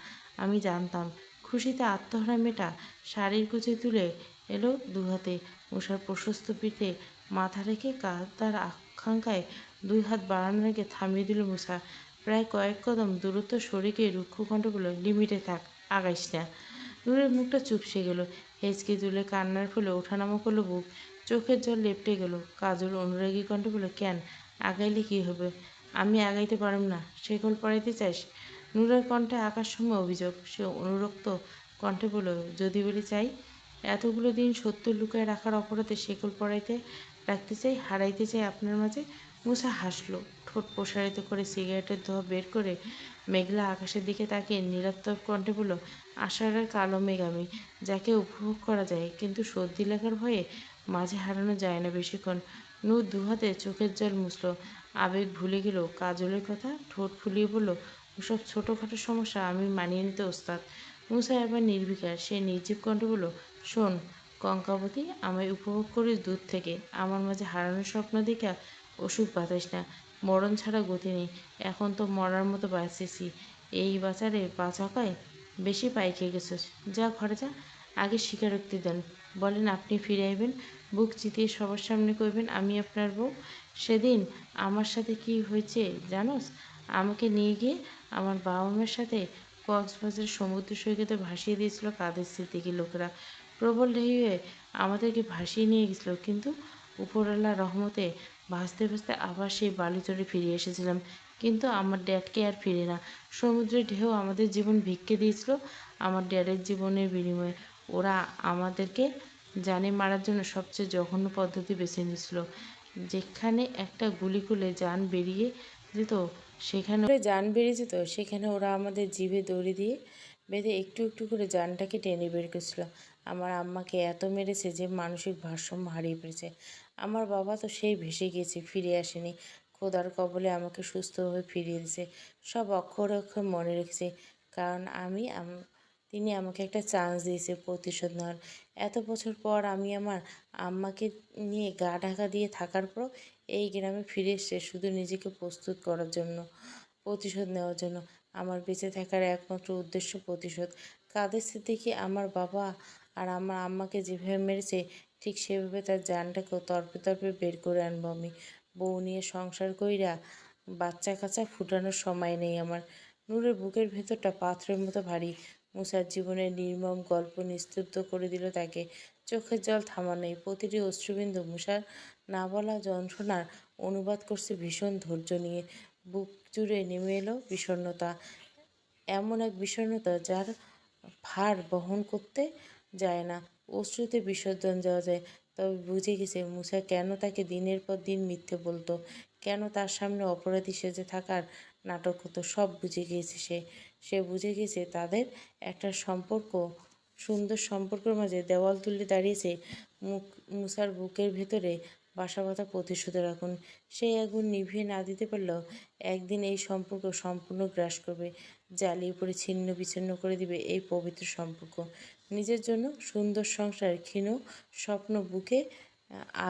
Speaker 1: আমি জানতাম। খুশিতে আত্মহারা মেয়েটা শাড়ির কুচি তুলে এলো দুহাতে। উষার প্রশস্ত পিঠে মাথা রেখে তার আকাঙ্ক্ষায় 2 হাত বাড়ানোর আগে থামিয়ে দিল মুসা। প্রায় কয়েক কদম দূরত্ব সরে রুক্ষ কণ্ঠ বলল, লিমিটে থাক, আগাইস না। নূরের মুখটা চুপসে গেল। হেঁচকি তুলে কান্নার ফলে ওঠানামা করলো বুক। চোখের জল লেপটে গেল। কাজল অনুরাগী কণ্ঠ বলল, কেন? আগাইলে কি হবে? আমি আগাইতে পারুম না। শেকল পরাইতে চাইস? নূরের কণ্ঠে আকাশসম অভিযোগ। সে অনুরক্ত কণ্ঠে বলল, যদি বলি চাই? এতগুলো দিন সত্য লুকায় রাখার অপরাধে শেকল পরাইতে রাখতে চাই, হারাইতে চাই আপনার মাঝে। মুসা হাসলো, ঠোঁট প্রসারিত করে সিগারেটের ধোঁয়া বের করে মেঘলা আকাশের দিকে তাকিয়ে নিরবতা কণ্ঠে বলল, আষাঢ়ের কালো মেঘ আমি, যাকে উপভোগ করা যায়, কিন্তু সর্দি লাগার ভয়ে মাঝে হারানো যায় না বেশিক্ষণ। নূর দুহাতে চোখের জল মুছল। আবেগ ভুলে গেল কাজলের কথা। ঠোঁট ফুলিয়ে বলল, ওসব ছোটোখাটো সমস্যা আমি মানিয়ে নিতে ওস্তাদ। মুসা এবার নির্বিকার। সে নির্জীব কণ্ঠে বলল, শোন কঙ্কাবতী, আমায় উপভোগ করিস দূর থেকে। আমার মাঝে হারানোর স্বপ্ন দেখা অসুখ বাতাস না। মরণ ছাড়া গতি নেই। এখন তো মরার মতো বাঁচেছি। এই বাজারে বাঁচাকায় বেশি পাই খেয়ে গেছিস। যা ঘরে যা। আগে স্বীকারোক্তি দেন। বলেন আপনি ফিরে আইবেন। বুক চিতিয়ে সবার সামনে কইবেন আমি আপনার বউ। সেদিন আমার সাথে কি হয়েছে জানোস? আমাকে নিয়ে গিয়ে আমার বাবা মায়ের সাথে কক্সবাজার সমুদ্র সৈকতে ভাসিয়ে দিয়েছিল কাদের স্মৃতিকে লোকেরা। প্রবল ঢেউয়ে আমাদেরকে ভাসিয়ে নিয়ে গেছিল, কিন্তু উপরওয়ালার রহমতে ভাসতে ভাসতে আবার সেই বালুচরে ফিরে এসেছিলাম। কিন্তু আমার ড্যাডকে আর ফিরে না। সমুদ্রের ঢেউ আমাদের জীবন ভিক্ষে দিয়েছিল আমার ড্যাডের জীবনের বিনিময়ে। ওরা আমাদেরকে জানে মারার জন্য সবচেয়ে জঘন্য পদ্ধতি বেছে নিয়েছিল। যেখানে একটা গুলি করলে সেখানে ওরা আমাদের জিভে দড়ি দিয়ে বেঁধে একটু একটু করে জানটাকে টেনে বের করছিল। আমার আম্মাকে এত মেরেছে যে মানসিক ভারসাম্য হারিয়ে ফেলেছে। আমার বাবা তো সেই ভেসে গিয়েছে, ফিরে আসেনি। খোদার কবলে আমাকে সুস্থভাবে ফিরিয়ে দিয়েছে। সব অক্ষরে অক্ষরে মনে রেখেছে। কারণ তিনি আমাকে একটা চান্স দিয়েছে প্রতিশোধ নেওয়ার। এত বছর পর আমি আমার আম্মাকে নিয়ে গা ঢাকা দিয়ে থাকার পর এই গ্রামে ফিরে এসেছে শুধু নিজেকে প্রস্তুত করার জন্য, প্রতিশোধ নেওয়ার জন্য। আমার বেঁচে থাকার একমাত্র উদ্দেশ্য প্রতিশোধ। কাদের সিদ্দিকী আমার বাবা আর আমার আম্মাকে যেভাবে মেরেছে, ঠিক সেভাবে তার জানটাকেও তর্পে তর্পে বের করে আনবো আমি। বউ নিয়ে সংসার কইরা বাচ্চা কাচ্চা ফুটানোর সময় নেই আমার। নূরের বুকের ভেতরটা পাথরের মতো ভারী। মুসার জীবনের নির্মম গল্প নিস্তব্ধ করে দিল তাকে। চোখের জল থামা নেই। প্রতিটি অশ্রুবিন্দু মুসার না বলা যন্ত্রণার অনুবাদ করছে ভীষণ ধৈর্য নিয়ে। বুক জুড়ে নেমে এলো বিষণ্ণতা, এমন এক বিষণ্ণতা যার ভার বহন করতে যায় না, অশ্রুতে বিসর্জন দেওয়া যায়। তবে বুঝে গেছে মুসা কেন তাকে দিনের পর দিন মিথ্যে বলতো, কেন তার সামনে অপরাধী সেজে থাকার নাটক হতো। সব বুঝে গিয়েছে সে। সে বুঝে গেছে তাদের একটা সম্পর্ক, সুন্দর সম্পর্কের মাঝে দেওয়াল তুলে দাঁড়িয়েছে মুখ মুসার বুকের ভেতরে বাসা বাঁধা প্রতিশোধের আগুন। সেই আগুন নিভিয়ে না দিতে পারলেও একদিন এই সম্পর্ক সম্পূর্ণ গ্রাস করবে, জ্বালিয়ে পড়ে ছিন্ন বিচ্ছিন্ন করে দিবে এই পবিত্র সম্পর্ক। নিজের জন্য সুন্দর সংসার ক্ষীণ স্বপ্ন বুকে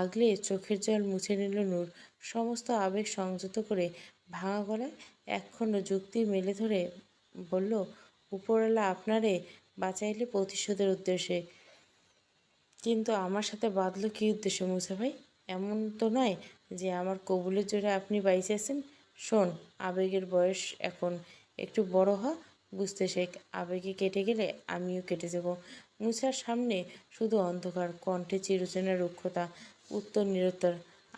Speaker 1: আগলে চোখের জল মুছে নিল নূর। সমস্ত আবেগ সংযত করে ভাঙা গলায় একখণ্ড যুক্তি মেলে ধরে বলল, উপরওয়ালা আপনারে বাঁচাইলে প্রতিশোধের উদ্দেশ্যে, কিন্তু আমার সাথে বাঁধলো কী উদ্দেশ্য মুসা ভাই? এমন তো নয় যে আমার কবুলের জোরে আপনি বাইচে আছেন। শোন, আবেগের বয়স এখন, একটু বড় হ, বুঝতে শেখ। আবেগে কেটে গেলে আমিও কেটে যাব। মুসার সামনে শুধু অন্ধকার, কণ্ঠে চিরচেনা রুক্ষতা, উত্তর নিরুত্তর।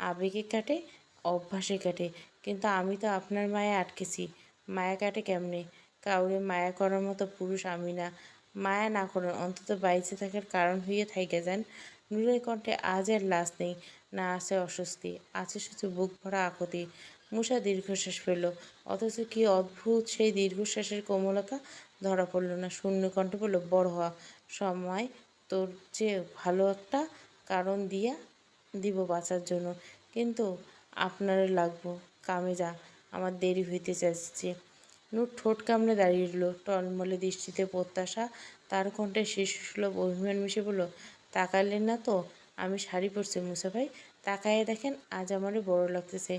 Speaker 1: আবেগে কাটে, অভ্যাসে কাটে, কিন্তু আমি তো আপনার মায়া আটকেছি। মায়া কাটে কেমনে? কাউরে মায়া করার মতো পুরুষ আমি না। মায়া না করেন, অন্তত বাইচে থাকার কারণ হইয়া থাইকা যান। নূরের কণ্ঠে আজ আর লাজ নেই, না আছে অস্বস্তি, আছে শুধু বুক ভরা আকুতি। মুসা দীর্ঘশ্বাস ফেলল, অথচ কি অদ্ভুত সেই দীর্ঘশ্বাসের কোমলতা ধরা পড়ল না। শূন্য কণ্ঠে বলল, বড় হওয়া সময় তোর চেয়ে ভালো একটা কারণ দিব বাঁচার জন্য, কিন্তু আপনারে লাগবো। কামে যা, আমার দেরি হইতে চাইছে। নূর ঠোঁট কামড়ে দাঁড়িয়ে রইল, টলমলে দৃষ্টিতে প্রত্যাশা তার কণ্ঠে শিশুসুলভ অভিমান মিশে বলল, তাকাইলেন না তো? আমি শাড়ি পরছি মুসা ভাই, তাকাইয়া দেখেন, আজ আমারে বড় লাগতেছে।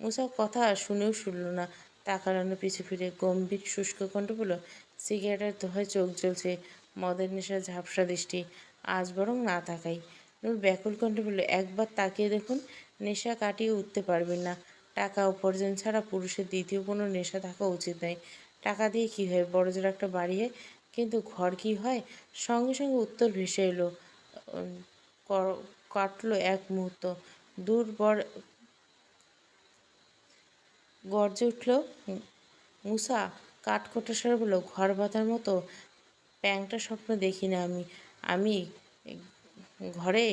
Speaker 1: মুসা কথা শুনেও শুনল না, তাকালানো পিছু ফিরে গম্ভীর শুষ্ক কণ্ঠে বলল, সিগারেটের ধোঁয়ায় চোখ জ্বলছে, মদের নেশার ঝাপসা দৃষ্টি, আজ বরং না তাকাই। নূর ব্যাকুল কণ্ঠে বলল, একবার তাকিয়ে দেখুন, নেশা কাটিয়ে উঠতে পারবেন না। টাকা উপার্জন ছাড়া পুরুষের দ্বিতীয় কোনো নেশা থাকা উচিত নয়। টাকা দিয়ে কী হয়? বড়জোর একটা বাড়ি হয়, কিন্তু ঘর কি হয়? সঙ্গে সঙ্গে উত্তর ভেসে এলো, কাটলো এক মুহূর্ত। দূর গর্জে উঠল মুসা, কাঠখোট্টা স্বরে বলল, ঘর বাঁধার মতো প্যাংটা স্বপ্ন দেখি না আমি। আমি ঘরে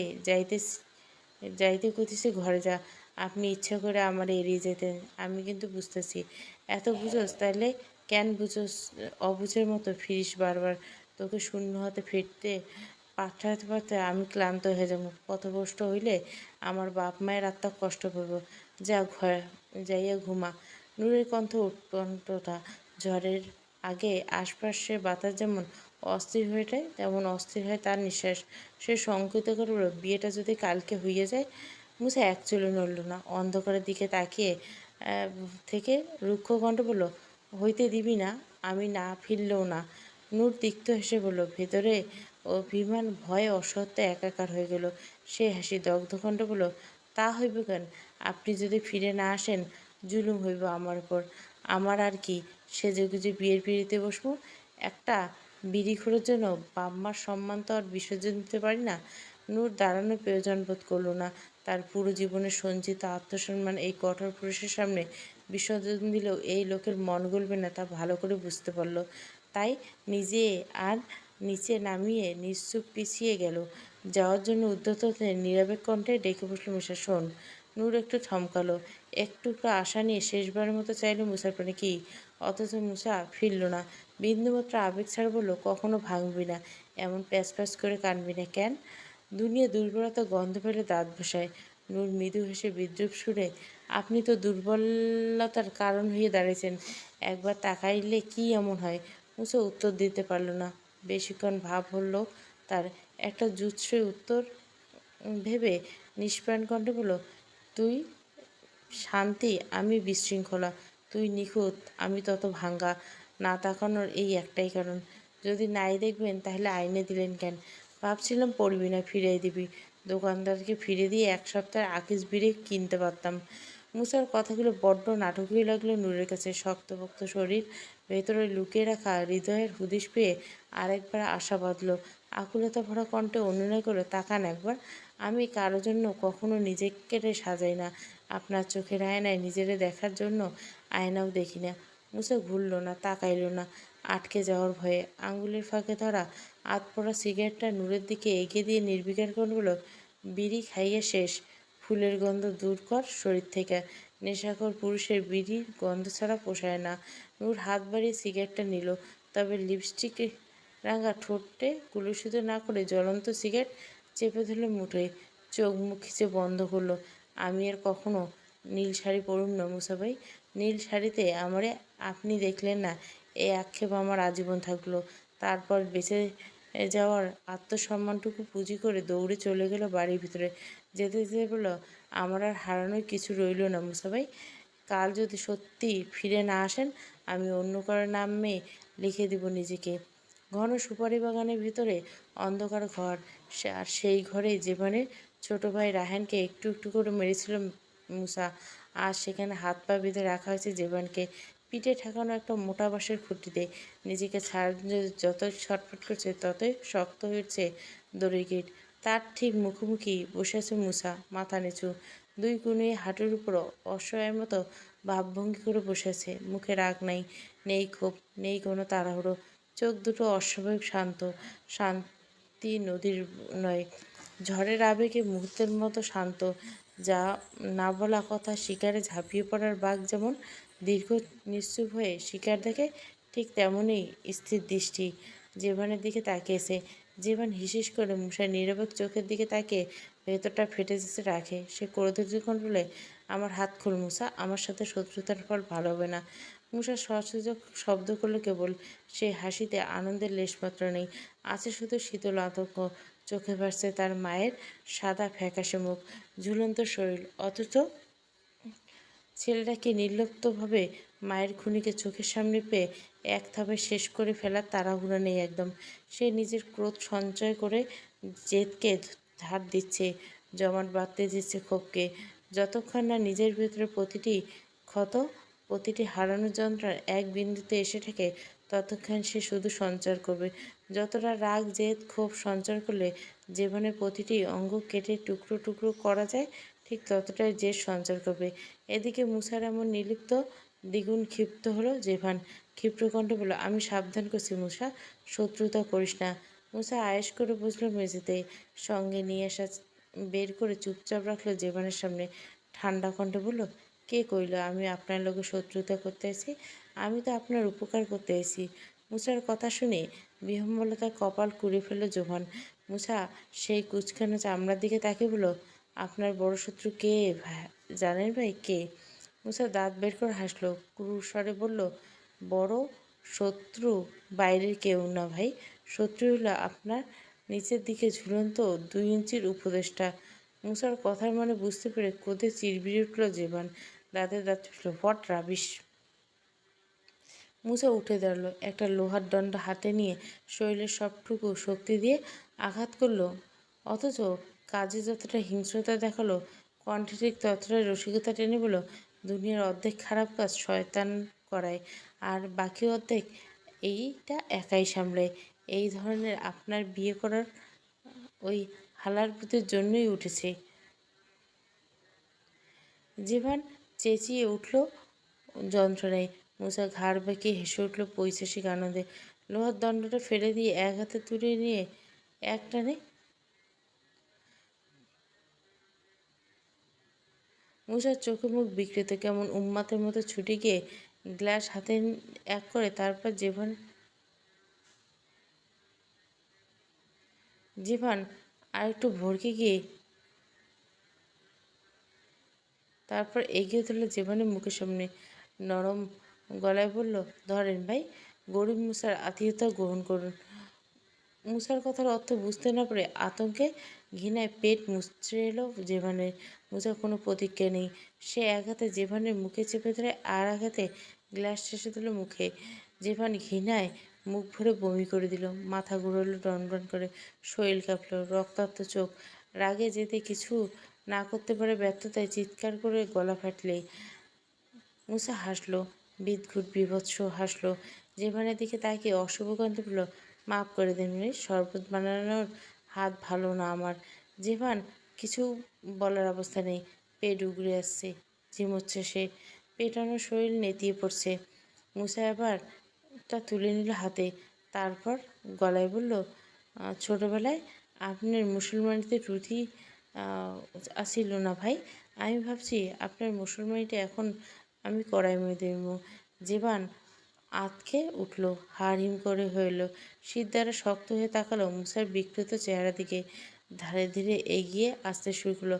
Speaker 1: যাইতে কইতেছি, ঘরে যা। আপনি ইচ্ছা করে আমারে এড়িয়ে যেতেন, আমি কিন্তু বুঝতেছি। এত বুঝোস তাইলে কেন বুঝোস? অবুঝের মতো ফিরিস বারবার। তোকে শূন্য হাতে ফিরতে পাঠাতে পাঠাতে আমি ক্লান্ত হয়ে যাব। পথভ্রষ্ট হইলে আমার বাপ মায়ের আত্মা কষ্ট পাব। যা ঘরে যাইয়া ঘুমা। নূরের কণ্ঠ উৎকণ্ঠতা। ঝড়ের আগে আশপাশে বাতাস যেমন অস্থির হয়ে যায়, তেমন অস্থির হয় তার নিঃশ্বাস। সে শঙ্কিত করে বলল, বিয়েটা যদি কালকে হইয়া যায়? মুসা এক চুলো নড়ল না, অন্ধকারের দিকে তাকিয়ে থেকে রুক্ষ কণ্ঠে বলল, হইতে দিবি না? আমি না ফিরলেও না। নূর তিক্ত হেসে বলল, ভেতরে অভিমান ভয়ে অসহ্যে একাকার হয়ে গেল। সে হাসি দগ্ধ কণ্ঠে বলল, তা হইব কেন? আপনি যদি ফিরে না আসেন, জুলুম হইব আমার উপর। আমার আর কি, সেজেগুজে বিয়ের পিঁড়িতে বসবো? একটা বিড়িখোরের জন্য বাপ-মার সম্মান তো আর বিসর্জন দিতে পারি না। নূর দাঁড়ানোর প্রয়োজন বোধ করল না। তার পুরো জীবনের সঞ্চিত আত্মসম্মান এই কঠোর পুরুষের সামনে বিসর্জন দিলেও এই লোকের মন গলবে না, তা ভালো করে বুঝতে পারল। তাই নিজে আর নিচে নামিয়ে নিশ্চুপ পিছিয়ে গেল। যাওয়ার জন্য উদ্যত হতে নিরবেক কণ্ঠে ডেকে বসল, মিশা শোন, নূর একটু থমকালো, একটু আশা নিয়ে শেষবারের মতো চাইলো মুসার প্রাণে কি, অথচ মুসা ফিরল না। বিন্দুমাত্র আবেগ ছাড়া বলল, কখনো ভাঙবি না, এমন প্যাচ প্যাচ করে কানবি না কেন? দুনিয়া দুর্বলতা গন্ধ পেলে দাঁত বসায়। নূর মৃদু হেসে বিদ্রুপ সুরে, আপনি তো দুর্বলতার কারণ হয়ে দাঁড়িয়েছেন, একবার তাকাইলে কি এমন হয়? মুসা উত্তর দিতে পারল না। বেশিক্ষণ ভাব হল তার। একটা জুৎসই উত্তর ভেবে নিষ্প্রাণ কণ্ঠে বলল, তুই শান্তি, আমি বিশৃঙ্খলা। তুই নিখুঁত, আমি তত ভাঙ্গা। না তাকানোর এই একটাই কারণ। যদি নাই দেখবেন তাহলে আইনে দিলেন কেন? ভাবছিলাম পড়বি না, ফিরিয়ে দিবি। দোকানদারকে ফিরে দিয়ে 1 সপ্তাহের আকিস বিড়ি কিনতে পারতাম। মুসার কথাগুলো বড্ড নাটকীয় লাগলো নূরের কাছে। শক্তপোক্ত শরীর, ভেতরে লুকিয়ে রাখা হৃদয়ের হুদিস পেয়ে আরেকবার আশা বাঁধল। আকুলতা ভরা কণ্ঠে অনুনয় করে, তাকান একবার। আমি কারো জন্য কখনো নিজেকে সাজাই না। আপনার চোখের আয়নায় নিজেরে দেখার জন্য আয়নাও দেখি না। মুসা ঘুরল না, তাকাইল না, আটকে যাওয়ার ভয়ে। আঙুলের ফাঁকে ধরা আধপোড়া সিগারেটটা নূরের দিকে এগিয়ে দিয়ে নির্বিকার করে বলল, বিড়ি খাইয়ে শেষ, ফুলের গন্ধ দূর কর শরীর থেকে। নেশাখোর পুরুষের বিড়ির গন্ধ ছাড়া পোষায় না। নূর হাত বাড়িয়ে সিগারেটটা নিল, তবে লিপস্টিক রাঙা ঠোঁটে কুলুষিত না করে জ্বলন্ত সিগারেট চেপে ধরল মুঠোয়। চোখ মুখ খিচে বন্ধ করলো। আমি আর কখনো নীল শাড়ি পরুম না মুসাভাই। নীল শাড়িতে আমারে আপনি দেখলেন না, এই আক্ষেপ আমার আজীবন থাকলো। তারপর বেঁচে যাওয়ার আত্মসম্মানটুকু পুঁজি করে দৌড়ে চলে গেল বাড়ির ভিতরে। যেতে যেতে বলল, আমার আর হারানোর কিছু রইল না মুসাভাই। কাল যদি সত্যি ফিরে না আসেন, আমি অন্য কারো নামে লিখে দিব নিজেকে। ঘন সুপারি বাগানের ভিতরে অন্ধকার ঘর, আর সেই ঘরে জীবনের ছোট ভাই রাহানকে একটু একটু করে মেরেছিল মুসা। আর সেখানে হাত পা বেঁধে রাখা হয়েছে জীবনকে, পিঠে ঠেকানো একটা মোটা বাঁশের খুঁটিতে। নিজেকে ছাড়াতে যত ছটফট করছে ততই শক্ত হচ্ছে দড়ির গিট। তার ঠিক মুখোমুখি বসে আছে মুসা, মাথা নিচু, দুই কুনুয়ে হাঁটুর উপর অসহায়ের মতো ভাবভঙ্গি করে বসে আছে। মুখে রাগ নাই, নেই ক্ষোভ, নেই কোনো তাড়াহুড়ো। চোখ দুটো অস্বাভাবিক শান্ত, শান্তি নদীর নয়, ঝড়ের আবেগে মুহূর্তের মতো শান্ত। যা না বলা কথা, শিকারে ঝাঁপিয়ে পড়ার বাঘ যেমন দীর্ঘ নিশ্চুপ হয়ে শিকার দেখে, ঠিক তেমনই স্থির দৃষ্টি জীবনের দিকে তাকিয়েছে। জীবন হিসিস করে মুসার নিরবেক চোখের দিকে তাকিয়ে ভেতরটা ফেটে যেতে রাখে। সে ক্রোধের বলে, আমার হাত খোল মুসা, আমার সাথে শত্রুতার ফল ভালো হবে না। মুসা সসূচক শব্দ করল কেবল। সে হাসিতে আনন্দের লেশমাত্র নেই, আছে শুধু শীতল আতঙ্ক। চোখে ভাসছে তার মায়ের সাদা ফ্যাকাশে মুখ, ঝুলন্ত শরীর, অথচ ছেলেটাকে নির্লিপ্তভাবে মায়ের খুনিকে চোখের সামনে পেয়ে এক থাবায় শেষ করে ফেলার তাড়াহুড়ো নেই একদম। সে নিজের ক্রোধ সঞ্চয় করে জেদকে ধার দিচ্ছে, জমাট বাঁধতে দিচ্ছে ক্ষোভকে। যতক্ষণ না নিজের ভেতরে প্রতিটি ক্ষত, প্রতিটি হারানোর যন্ত্রণা এক বিন্দুতে এসে থাকে, ততক্ষণ সে শুধু সঞ্চার করবে। যতটা রাগ, জেদ, ক্ষোভ সঞ্চার করলে জীবনের প্রতিটি অঙ্গ কেটে টুকরো টুকরো করা যায়, ঠিক ততটাই জেদ সঞ্চার করবে। এদিকে মুসার এমন নির্লিপ্ত দ্বিগুণ ক্ষিপ্ত হলো জেভান। ক্ষিপ্র কণ্ঠে বলল, আমি সাবধান করছি মুসা, শত্রুতা করিস না। মুসা আয়েশ করে বসল মেঝেতে, সঙ্গে নিয়ে আসা বের করে চুপচাপ রাখলো জেভানের সামনে। ঠান্ডা কণ্ঠে বলল, কে কইল আমি আপনার লোকে শত্রুতা করতে আছি? আমি তো আপনার উপকার করতে আছি। মুসার কথা শুনে বিহ্বলতার কপাল কুড়ে ফেলল জোভান। মুসা সেই কুচকানো চামড়ার দিকে তাকিয়ে বলল, আপনার বড় শত্রু কে ভাই, জানেন ভাই কে? মুসা দাঁত বের করে হাসলো, ক্রুর স্বরে বলল, বড় শত্রু বাইরের কেউ না ভাই, শত্রু হলো আপনার নিচের দিকে ঝুলন্ত 2 ইঞ্চির উপদেষ্টা। মুসার কথার মানে বুঝতে পেরে ক্রোধে চিরবিরে উঠল জীবন, দাঁতে দাঁত পিষল, হোয়াট রাবিশ। মুসা উঠে দাঁড়ালো, একটা লোহার দণ্ড হাতে নিয়ে শরীরের সবটুকু শক্তি দিয়ে আঘাত করলো। অথচ কাজে যতটা হিংস্রতা দেখালো, কণ্ঠে ঠিক ততটাই রসিকতা টেনে বলল, দুনিয়ার অর্ধেক খারাপ কাজ শয়তান করায়, আর বাকি অর্ধেক এইটা একাই সামলায়। এই ধরনের আপনার বিয়ে করার ওই হালার পুতের জন্যই উঠেছে। জিভান চেঁচিয়ে উঠল যন্ত্রণায়। মুসা ঘাড় বেঁকিয়ে হেসে উঠল পৈশাসিক আনন্দে। লোহার দণ্ডটা ফেলে দিয়ে এক হাতে তুলে নিয়ে এক টানে মুসার চোখে মুখ বিকৃত, কেমন উন্মাদের মতো ছুটে গিয়ে গ্লাস হাতে এক করে, তারপর জিভান আরেকটু ভড়কে গিয়ে তারপর এগিয়ে ধরল জীবনের মুখের সামনে, নরম গলায় বলল, ধরেন ভাই, গরিব মুসার আতিথ্যতা গ্রহণ করুন। মুসার কথার অর্থ বুঝতে না পারে আতঙ্কে ঘৃণায় পেট মুচড়ে এলো জেভানের। মুসার কোনো প্রতিক্রিয়া নেই। সে এক হাতে জেভানের মুখে চেপে ধরে, আর এক হাতে গ্লাস শেষে দিল মুখে। জেভান ঘৃণায় মুখ ভরে বমি করে দিল, মাথা ঘুরল ডনডন করে, শরীর কাঁপল, রক্তাক্ত চোখ, রাগে যেতে কিছু না করতে পারে ব্যর্থতায় চিৎকার করে গলা ফাটলে। মুসা হাসল, বিদ্যুৎ বীভৎস হাসল, জেভানের দিকে তাকিয়ে অশুভ কণ্ঠে বলল, মাফ করে দেন মিস, শরবত বানানোর হাত ভালো না আমার। জেভান কিছু বলার অবস্থা নেই, পেট উগড়ে আসছে, ঝিমোচ্ছে সে, পেটানো শরীর নেতিয়ে পড়ছে। মুসা এবার তা তুলে নিল হাতে, তারপর গলায় বলল, ছোটবেলায় আপনার মুসলমানিতে ত্রুটি আসিল না ভাই? আমি ভাবছি আপনার মুসলমানিটা এখন আমি কড়াই দেব। জেবান আঁতকে উঠল, হাড় হিম করে হইল, শীত দ্বারা শক্ত হয়ে তাকালো মুসার বিকৃত চেহারা দিকে, ধীরে ধীরে এগিয়ে আসতে শুরু করলো।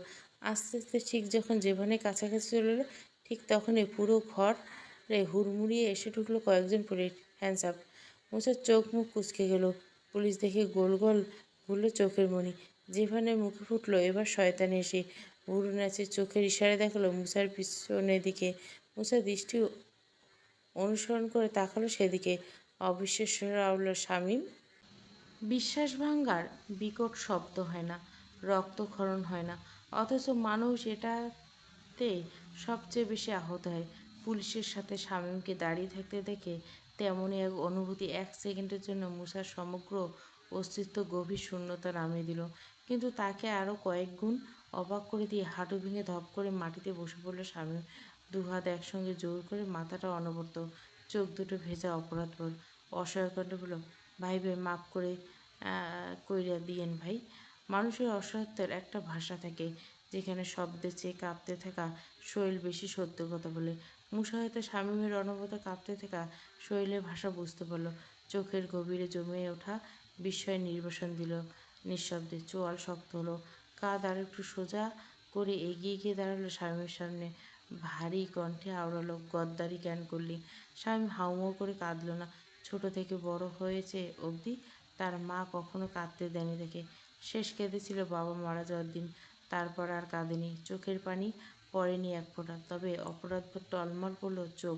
Speaker 1: আস্তে আস্তে ঠিক যখন জেবানের কাছাকাছি চলে এলো, ঠিক তখনই পুরো ঘরে হুড়মুড়িয়ে এসে ঢুকলো কয়েকজন পুলিশ। Hands up! মুসার চোখ মুখ কুঁচকে গেল। পুলিশ দেখে গোল গোল ঘুরল চোখের মণি। জিভানের মুখে ফুটলো এবার শয়তানি এসে, ভুরু নাচে চোখের ইশারা দেখালো মুসার পিছনের দিকে। মুসা দৃষ্টি অনুসরণ করে তাকালো সেদিকে। অবিশ্বাস্য আওল শামীম। বিশ্বাস ভাঙার বিকট শব্দ হয় না, রক্তক্ষরণ হয় না, অথচ মানুষ এটাতে সবচেয়ে বেশি আহত হয়। পুলিশের সাথে শামীমকে দাঁড়িয়ে থাকতে দেখে তেমনই এক অনুভূতি এক সেকেন্ডের জন্য মুসার সমগ্র অস্তিত্ব গভীর শূন্যতা নামিয়ে দিল। কিন্তু তাকে আরও কয়েক গুণ অবাক করে দিয়ে হাঁটু ভেঙে ধপ করে মাটিতে বসে পড়ল শামীম। দুহাত একসঙ্গে জোর করে, মাথাটা অনবরত, চোখ দুটো ভেজা অপরাধবোধ। অসহায় কণ্ঠে বলল, ভাই ভাই, মাফ করে কইরা দিয়েন ভাই। মানুষের অসহায়ত্বের একটা ভাষা থাকে, যেখানে শব্দের চেয়ে কাঁপতে থাকা শরীর বেশি সত্য কথা বলে। মুসা হয়তো শামীমের অনবরত কাঁপতে থাকা শরীরের ভাষা বুঝতে পারল। চোখের গভীরে জমে ওঠা বিস্ময় নির্বাসন দিল নিঃশব্দে। চোয়াল শক্ত হলো, কাঁধ আর একটু সোজা করে এগিয়ে গিয়ে দাঁড়ালো শামীমের সামনে। ভারী কণ্ঠে আওড়ালো, গদ্দারি কেন করলি? শামীম হাউমাউ করে কাঁদল না। ছোট থেকে বড় হয়েছে অবধি তার মা কখনো কাঁদতে দেয়নি তাকে। শেষ কেঁদেছিল বাবা মারা যাওয়ার দিন, তারপর আর কাঁদেনি, চোখের পানি পড়েনি এক ফোঁটা। তবে অপরাধবোধ টলমল করল চোখ,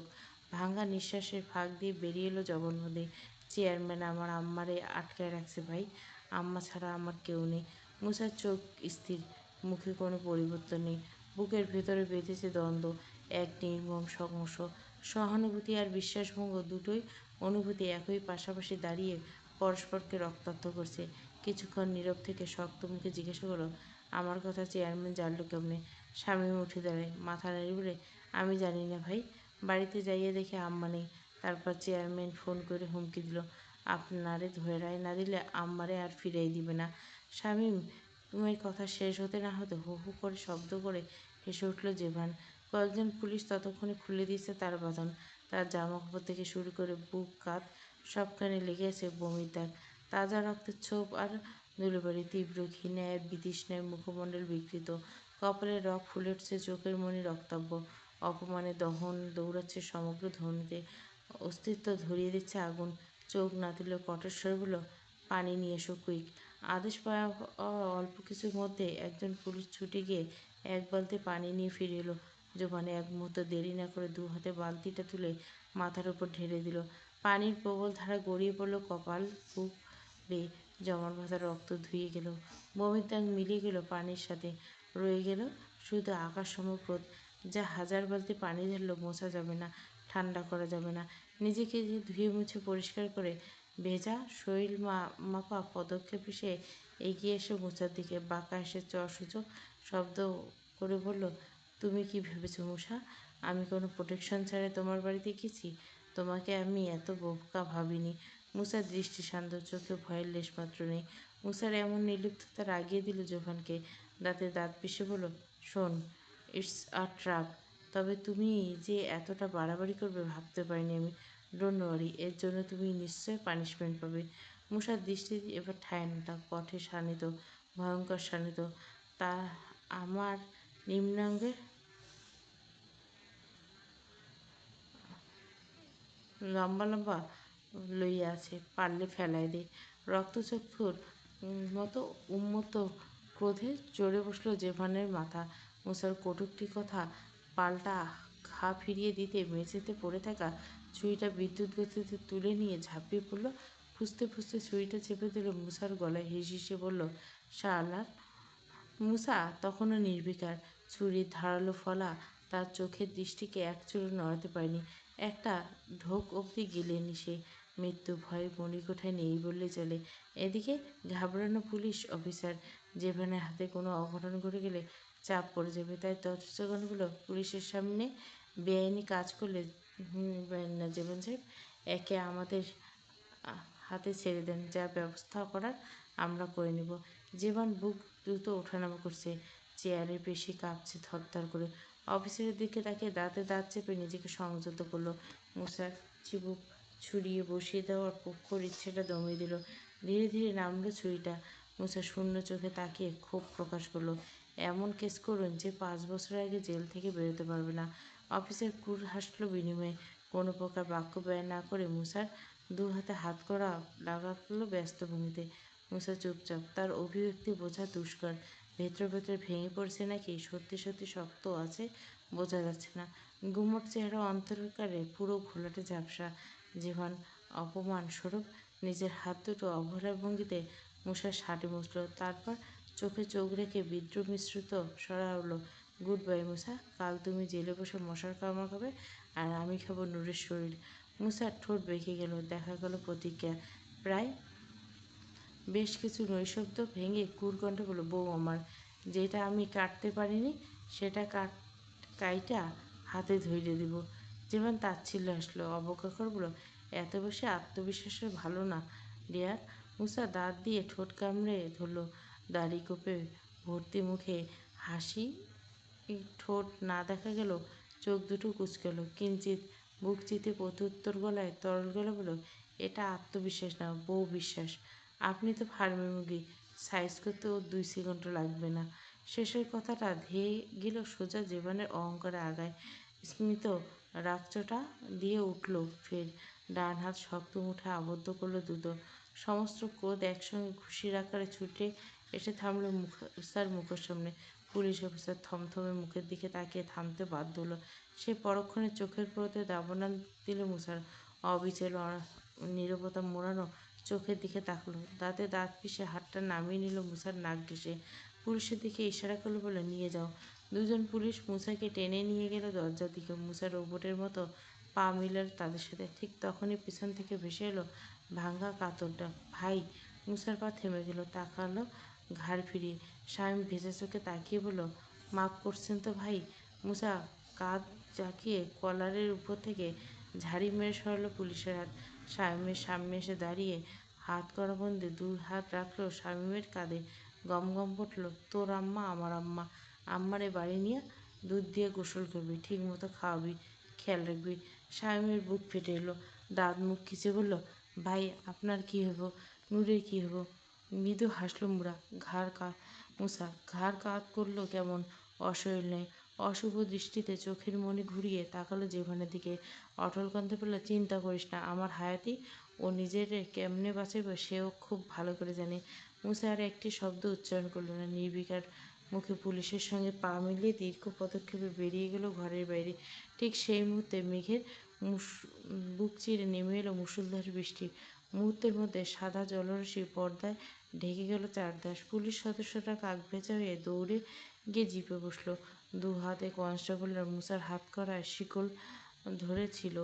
Speaker 1: ভাঙা নিঃশ্বাসের ফাঁক দিয়ে বেরিয়ে এলো জবানবন্দি, চেয়ারম্যান আমার আম্মারে আটকায় রাখছে ভাই, আম্মা ছাড়া আমার কেউ নেই। মুসার চোখ স্থির, মুখে কোনো পরিবর্তন নেই, বুকের ভেতরে বেঁধেছে দ্বন্দ্ব, এক নির্মম সংঘর্ষ। সহানুভূতি আর বিশ্বাসভঙ্গ দুটোই অনুভূতি একই পাশাপাশি দাঁড়িয়ে পরস্পরকে রক্তাক্ত করছে। কিছুক্ষণ নীরব থেকে শক্ত মুখে জিজ্ঞাসা করলো, আমার কথা চেয়ারম্যান জানলো কেমনে? শামীম উঠে দাঁড়ায়, মাথা নাড়ি বলে, আমি জানি না ভাই, বাড়িতে যাইয়া দেখে আম্মা নেই। তারপর চেয়ারম্যান ফোন করে হুমকি দিল, আপনারে ধরাই না দিলে আম্মারে আর ফিরাই দিবে না। শামীম তুমি কথা শেষ হতে না হতে হু হু করে শব্দ করে হেসে উঠল জেভান। কয়েকজন পুলিশ ততক্ষণে খুলে দিয়েছে তার বাঁধন। তার জামাকাপড় থেকে শুরু করে বুক কাঁধ সবখানে লেগে আছে বমির দাগ, তাজা রক্তের ছোপ আর ধুলোবালি। তীব্র ঘৃণায় বিতৃষ্ণায় মুখমণ্ডল বিকৃত, কপালে রগ ফুলে উঠছে, চোখের মণি রক্তাভ। অপমানে দহন দৌড়াচ্ছে সমগ্র ধরনীতে, অস্তিত্ব ধরিয়ে দিচ্ছে আগুন। চোখ না তুলে কণ্ঠস্বর বলল, পানি নিয়ে এসো কুইক। আদেশ পাওয়া অল্প কিছুর মধ্যে একজন পুলিশ ছুটে গিয়ে এক বালতি পানি নিয়ে ফিরে এলো। জোবানে এক মুহূর্ত দেরি না করে দু হাতে বালতিটা তুলে মাথার উপর ঢেলে দিল। পানির প্রবল ধারা গড়িয়ে পড়ল কপাল, বুক বেয়ে। জমাট বাঁধা রক্ত ধুয়ে গেল, বমির দাগ মিলিয়ে গেল পানির সাথে। রয়ে গেল শুধু আকাশসম ক্রোধ, যা হাজার বালতি পানি ঢাললেও মোছা যাবে না, ঠান্ডা করা যাবে না। নিজেকে ধুয়ে মুছে পরিষ্কার করে ভেজা শরীর মাপা পদক্ষেপে সে এগিয়ে এসে মুসার দিকে বাঁকা এসে অসূচক শব্দ করে বলল, তুমি কি ভেবেছ মুসা, আমি কোনো প্রোটেকশন ছাড়াই তোমার বাড়িতে গেছি? তোমাকে আমি এত বোকা ভাবিনি। মুসার দৃষ্টি শান্ত, চোখে ভয়ের লেশমাত্র নেই। মুসার এমন নির্লিপ্ততা রাগিয়ে দিল জোভানকে। দাঁতে দাঁত পিষে বলল, শোন, ইটস আ ট্রাপ। তবে তুমি যে এতটা বাড়াবাড়ি করবে ভাবতে পারিনি আমি। ডোন্ট ওয়ারি, এর জন্য তুমি নিশ্চয়ই পানিশমেন্ট পাবে। মূষার দৃষ্টি এবার ঠান্ডা, কঠে শানিত, ভয়ঙ্কর শানিত। তা আমার নিম্নাঙ্গে লম্বা লম্বা লইয়া আছে, পারলে ফেলাই দে। রক্তচক্ষুর মতো উন্মত্ত ক্রোধে চড়ে বসল জেভানের মাথা। মুসার কটূক্তি কথা পাল্টা ঘা ফিরিয়ে দিতে মেঝেতে পড়ে থাকা ছুরিটা বিদ্যুৎ গতিতে তুলে নিয়ে ঝাঁপিয়ে পড়ল। ফুসতে ফুসতে ছুরিটা চেপে দিল মুসার গলায়। হেসে বলল, শালা। মূসা তখনও নির্বিকার। ছুরির ধারালো ফলা তার চোখের দৃষ্টিকে একচুলও নড়াতে পারেনি। একটা ঢোক অবধি গিলেনি সে। মৃত্যু ভয় মণিকোঠায় নেই বললে চলে। এদিকে ঘাবড়ানো পুলিশ অফিসার। জেভানের হাতে কোনো অঘটন ঘটে গেলে চাপ পড়ে যাবে, তাই তথ্যগণগুলো পুলিশের সামনে বেআইনি কাজ করলে না জেভান সাহেব, একে আমাদের হাতে ছেড়ে দেন, যা ব্যবস্থা করার আমরা করে নেব। জীবন বুক দ্রুত ওঠানামা করছে, চেয়ারের পেশি কাঁপছে থরথর করে। অফিসারের দিকে তাকিয়ে দাঁতে দাঁত চেপে নিজেকে সংযত করলো। মুসার চিবুক ছুরিয়ে বসিয়ে দেওয়ার পক্ষর ইচ্ছেটা দমিয়ে দিল। ধীরে ধীরে নামলো ছুরিটা। মুসা শূন্য চোখে তাকিয়ে ক্ষোভ প্রকাশ করলো। এমন কেস করুন যে 5 বছর আগে জেল থেকে বেরোতে পারবে না। অফিসার ক্রুর হাসলো বিনিময়ে। কোনো প্রকার বাক্য ব্যয় না করে মুসার দু হাতে হাত করা লাগালো ব্যস্ত ভঙ্গিতে। মুসা চুপচাপ। তার অভিব্যক্তি বোঝা দুষ্কর। ভেতরে ভেতরে ভেঙে পড়ছে নাকি সত্যি সত্যি শক্ত আছে বোঝা যাচ্ছে না। গুমোট চেহারা অন্তরকারে পুরো ঘোলাটে ঝাপসা। জীবন অপমান স্বরূপ নিজের হাত দুটো অবহেলার ভঙ্গিতে মুসার শাড়ি মুছল। তারপর চোখে চোখ রেখে বিদ্রুপ মিশ্রিত সরালো, গুড বাই মুসা। কাল তুমি জেলে বসে মশার কামড় খাবে আর আমি খাবো নূরের শরীর। মুসার ঠোঁট বেঁকে গেল। দেখা গেল প্রতিজ্ঞা। প্রায় বেশ কিছু নৈশব্দ ভেঙে ক্রুর কণ্ঠে বলল, বউ আমার, যেটা আমি কাটতে পারিনি সেটা কাইটা হাতে ধইরে দিব। জীবন তাচ্ছিল্য আসলো, অবজ্ঞা করে বলল, এত বেশি আত্মবিশ্বাসের ভালো না ডিয়ার। মুসা দাঁত দিয়ে ঠোঁট কামড়ে ধরল। দাড়ি কোপে ভর্তি মুখে হাসি, ঠোঁট না দেখা গেল, চোখ দুটো কুচকাল কিঞ্চিত। বুক চিতে প্রত্যুত্তর গলায় তরল গলা বলল, এটা আত্মবিশ্বাস না, বউ বিশ্বাস। আপনি তো ফার্মের মুরগি, সাইজ করতে ওর 2 সেকেন্ডও লাগবে না। শেষের কথাটা ধেয়ে গেল সোজা জীবনের অহংকারে আগায়। স্মিত রাগচটা দিয়ে উঠল ফের। ডান হাত শক্ত মুঠে আবদ্ধ করল দ্রুত। সমস্ত ক্রোধ একসঙ্গে ঘুষির আকারে ছুটে এসে থামল মুসার মুখের সামনে। পুলিশ অফিসার থমথমে মুখের দিকে তাকিয়ে থামতে বাধ্য হলো। সে পরক্ষণে চোখের পলকে দাবানল দিল মুসার। অবিচল নীরবতা মোড়ানো চোখের দিকে তাকলো। দাঁতে দাঁত পিষে হাতটা নামিয়ে নিল মুসার নাক ঘেঁষে। পুলিশের দিকে ইশারা করলো, বলে নিয়ে যাও। দুজন পুলিশ মুসাকে টেনে নিয়ে গেল দরজার দিকে। মুসা রোবটের মতো পা মিলাল তাদের সাথে। ঠিক তখনই পিছন থেকে ভেসে এলো ভাঙা কাতর ডাক, ভাই। মুসার পা থেমে গেল, তাকালো ঘাড় ফিরিয়ে। শামীম ভেজা চোখে তাকিয়ে বলল, মাফ করছেন তো ভাই। মুসা কাঁধ জাঁকিয়ে কলারের উপর থেকে ঝাড়ি মেরে সরালো পুলিশের হাত। শামীমের সামনে এসে দাঁড়িয়ে হাত করা বন্ধে 2 হাত রাখলো শামীমের কাঁধে। গম গম পড়ল, তোর আম্মা আমার আম্মা। আম্মারে বাড়ি নিয়ে দুধ দিয়ে গোসল করবি, ঠিক মতো খাওয়াবি, খেয়াল রাখবি। শামীমের বুক ফেটে এলো, দাঁত মুখ খিচে বলল, ভাই আপনার কি হবো, নূরের কি হবো? মৃদু হাসল মুসা। ঘাড় কাত করলো কেমন, অসহ্য নয়। অশুভ দৃষ্টিতে চোখের মনি ঘুরিয়ে তাকালো জীবনের দিকে। অটল কণ্ঠে বলল, চিন্তা করিস না আমার হায়াতি, ও নিজের কেমনে বাঁচাবে সেও খুব ভালো করে জানে। মুসা আর একটি শব্দ উচ্চারণ করলো না। নির্বিকার মুখে পুলিশের সঙ্গে পা মিলিয়ে দীর্ঘ পদক্ষেপে বেরিয়ে গেল ঘরের বাইরে। ঠিক সেই মুহূর্তে মেঘের বুক চিরে নেমে এলো মুষলধারে বৃষ্টি। মুহূর্তের মধ্যে সাদা জলরাশি পর্দায় ঢেকে গেল চারদাস। পুলিশ সদস্যরা কাকভেজা হয়ে দৌড়ে গিয়ে জিপে বসলো। 2 হাতে কনস্টেবলরা মুসার হাত করায় শিকল ধরেছিল।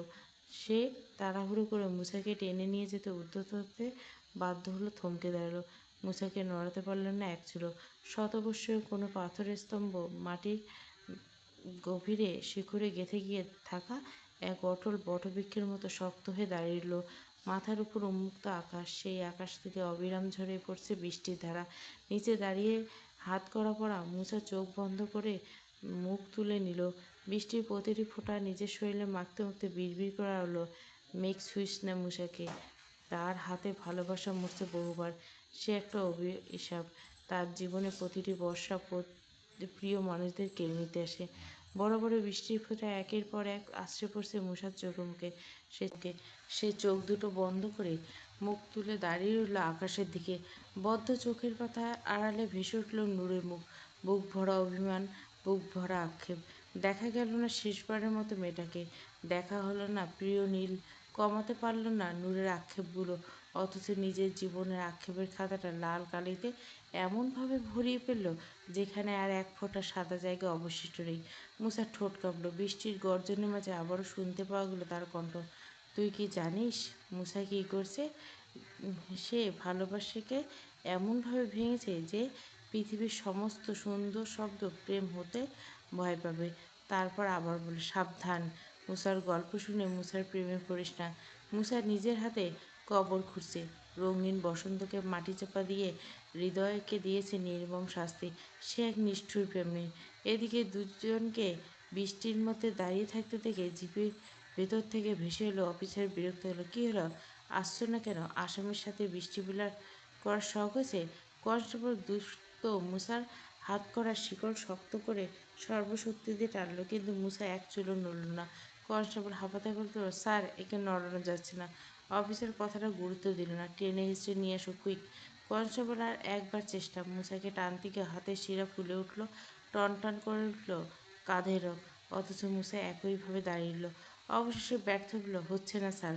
Speaker 1: সে তাড়াহুড়ো করে মুসাকে টেনে নিয়ে যেতে উদ্যত হতে বাধ্য হলো, থমকে দাঁড়ালো। মুসাকে নড়াতে পারলেন না এক চুলো। শতবর্ষীয় কোনো পাথরের স্তম্ভ মাটির গভীরে শিকড়ে গেঁথে গিয়ে থাকা এক অটল বটবৃক্ষের মতো শক্ত হয়ে দাঁড়িয়ে রইল। মাথার উপর উন্মুক্ত আকাশ, সেই আকাশ থেকে অবিরাম ঝরে পড়ছে বৃষ্টির ধারা। নিচে দাঁড়িয়ে হাত করা পড়া মুসা চোখ বন্ধ করে মুখ তুলে নিল। বৃষ্টির প্রতিটি ফোঁটা নিজের শরীরে মাখতে মাখতে বিড়বিড় করে আলো, মেঘ ছুঁইস না মুসাকে। তার হাতে ভালোবাসা মরছে বহুবার। সে একটা অভিশাপ। তার জীবনে প্রতিটি বর্ষা প্রিয় মানুষদের কেড়ে নিতে আসে। বড় বড় বৃষ্টির ফোঁটা একের পর এক আছড়ে পড়ছে মুসার চোখে মুখে। সে চোখ দুটো বন্ধ করে মুখ তুলে দাঁড়িয়ে রইল আকাশের দিকে। বদ্ধ চোখের পাতা আড়ালে ভেসে উঠল নূরের মুখ। বুক ভরা অভিমান, বুক ভরা আক্ষেপ। দেখা গেল না শেষবারের মতো মেয়েটাকে। দেখা হলো না প্রিয় নীল। কমাতে পারল না নূরের আক্ষেপগুলো। অথচ নিজের জীবনের আক্ষেপের খাতাটা লাল কালিতে এমনভাবে ভরিয়ে ফেলল, যেখানে আর এক ফোঁটা সাদা জায়গা অবশিষ্ট নেই। মুসার ঠোঁট কাঁপল। বৃষ্টির গর্জনের মাঝে আবারও শুনতে পাওয়া গেল তার কণ্ঠ। তুই কি জানিস মুসা কী করছে? সে ভালোবাসাকে এমনভাবে ভেঙেছে যে পৃথিবীর সমস্ত সুন্দর শব্দ প্রেম হতে ভয় পাবে। তারপর আবার বলে, সাবধান, মুসার গল্প শুনে মুসার প্রেমে পড়িস না। মুসা নিজের হাতে কবর খুঁড়ছে। রঙিন বসন্তকে মাটি চাপা দিয়ে হৃদয়কে দিয়েছে নির্মম শাস্তি। সে এক নিষ্ঠুর প্রেমী। এদিকে দুজনকে বৃষ্টির মধ্যে দাঁড়িয়ে থাকতে দেখে জিপের ভেতর থেকে ভেসে এলো অফিসার। বিরক্ত হলো। কী হলো? আসছো না কেন? আসামির সাথে বৃষ্টি বিলাপ করার শখ হয়েছে? কনস্টেবল দুষ্ট মুসার হাত করার শিকল শক্ত করে সর্বশক্তি দিয়ে টানল, কিন্তু মুসা এক চুলও নড়ল না। কনস্টেবল হাঁপাতে বলতে, স্যার, একে নড়ানো যাচ্ছে না। অফিসার কথাটা গুরুত্ব দিল না। টেনে হিঁচড়ে নিয়ে আসো, কুইক। কনস্টেবল আর একবার চেষ্টা। মুসাকে টানতে গিয়ে হাতের শিরা ফুলে উঠল, টনটন করে উঠল কাঁধের রগ। অথচ মুসা একইভাবে দাঁড়িয়ে রইল। অবশেষে ব্যর্থ হলো। হচ্ছে না স্যার।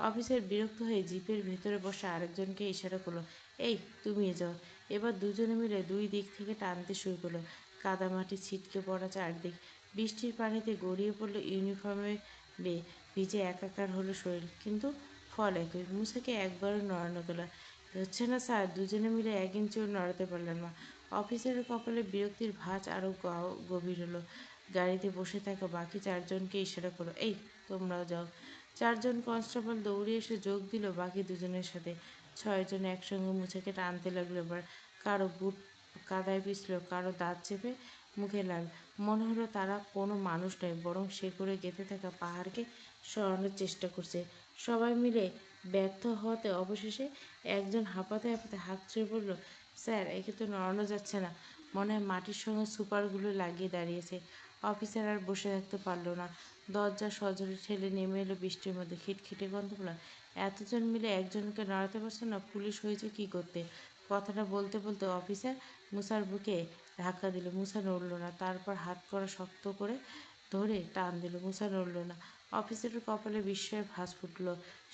Speaker 1: অফিসার বিরক্ত হয়ে জিপের ভেতরে বসা আরেকজনকে ইশারা করলো, এই, তুমি যাও। এবার দুজনে মিলে দুই দিক থেকে টানতে শুরু করলো। কাদামাটি ছিটকে পড়া চারদিক। বৃষ্টির পানিতে গড়িয়ে পড়লো ইউনিফর্মে ভিজে একাকার হলো শরীর। কিন্তু ফল একই। মুসাকে একবারও নড়ানো গেল। হচ্ছে না স্যার। দুজনে মিলে 1 ইঞ্চিও নড়াতে পারলেন না। অফিসারের কপালে বিরক্তির ভাঁজ আরও গভীর হলো। গাড়িতে বসে থাকা বাকি চারজনকে ইশারা করলো, এই, তোমরাও যাও। চারজন কনস্টেবল দৌড়ে এসে যোগ দিল বাকি দুজনের সাথে। 6 জন একসঙ্গে মুসাকে টানতে লাগলো। এবার কারো বুট কাদায় পিছল, কারো দাঁত চেপে মুখে লাল। মনে হলো তারা কোনো মানুষ নয়, বরং শেকড়ে গেঁথে থাকা পাহাড়কে সরানোর চেষ্টা করছে। সবাই মিলে ব্যর্থ হওয়াতে অবশেষে একজন হাঁপাতে হাঁপাতে হাত ছুঁড়ে বলল, স্যার, একে তো নড়ানো যাচ্ছে না। মনে হয় মাটির সঙ্গে সুপারগুলো লাগিয়ে দাঁড়িয়েছে। অফিসার আর বসে থাকতে পারল না। দরজা সজোরে ঠেলে নেমে এলো বৃষ্টির মধ্যে। খিটখিটে গন্ধ পেল। এতজন মিলে একজনকে নড়াতে পারছে না, পুলিশ হয়েছে কী করতে? কথাটা বলতে বলতে অফিসার মুসার বুকে ধাক্কা দিল। মুসা নড়ল না। তারপর হাত করা শক্ত করে ধরে টান দিল। মুসা নড়ল না। অফিসারের কপালে বিস্ময়ের ভাঁজ ফুটল।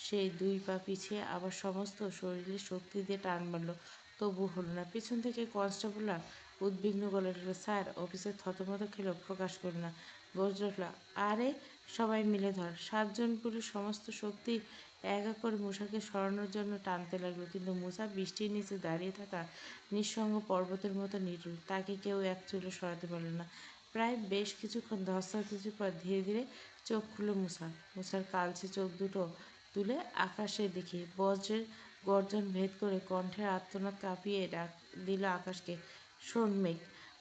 Speaker 1: সে 2 পা পিছিয়ে আবার সমস্ত শরীরে শক্তি দিয়ে টান মারল। তবু হলো না। পিছন থেকে কনস্টেবলরা উদ্বিগ্ন গলায় উঠল, স্যার। অফিসার থতমত খেলেও প্রকাশ করল না। গর্জে উঠল, আরে, সবাই মিলে ধর। 7 জন পুলিশ সমস্ত শক্তি এক এক করে মুসাকে সরানোর জন্য টানতে লাগলো। কিন্তু মুসা বৃষ্টির নিচে দাঁড়িয়ে থাকা নিঃসঙ্গ পর্বতের মতো নির্জীব। তাকে কেউ এক চুলও সরাতে পারল না। প্রায় বেশ কিছুক্ষণ ধস্তাধস্তির পর ধীরে ধীরে চোখ খুলল মুসা। মুসার কালচে চোখ দুটো তুলে আকাশে দেখে বজ্রের গর্জন ভেদ করে কণ্ঠের আর্তনাদ কাঁপিয়ে ডাক দিল আকাশকে, শোন মেঘ,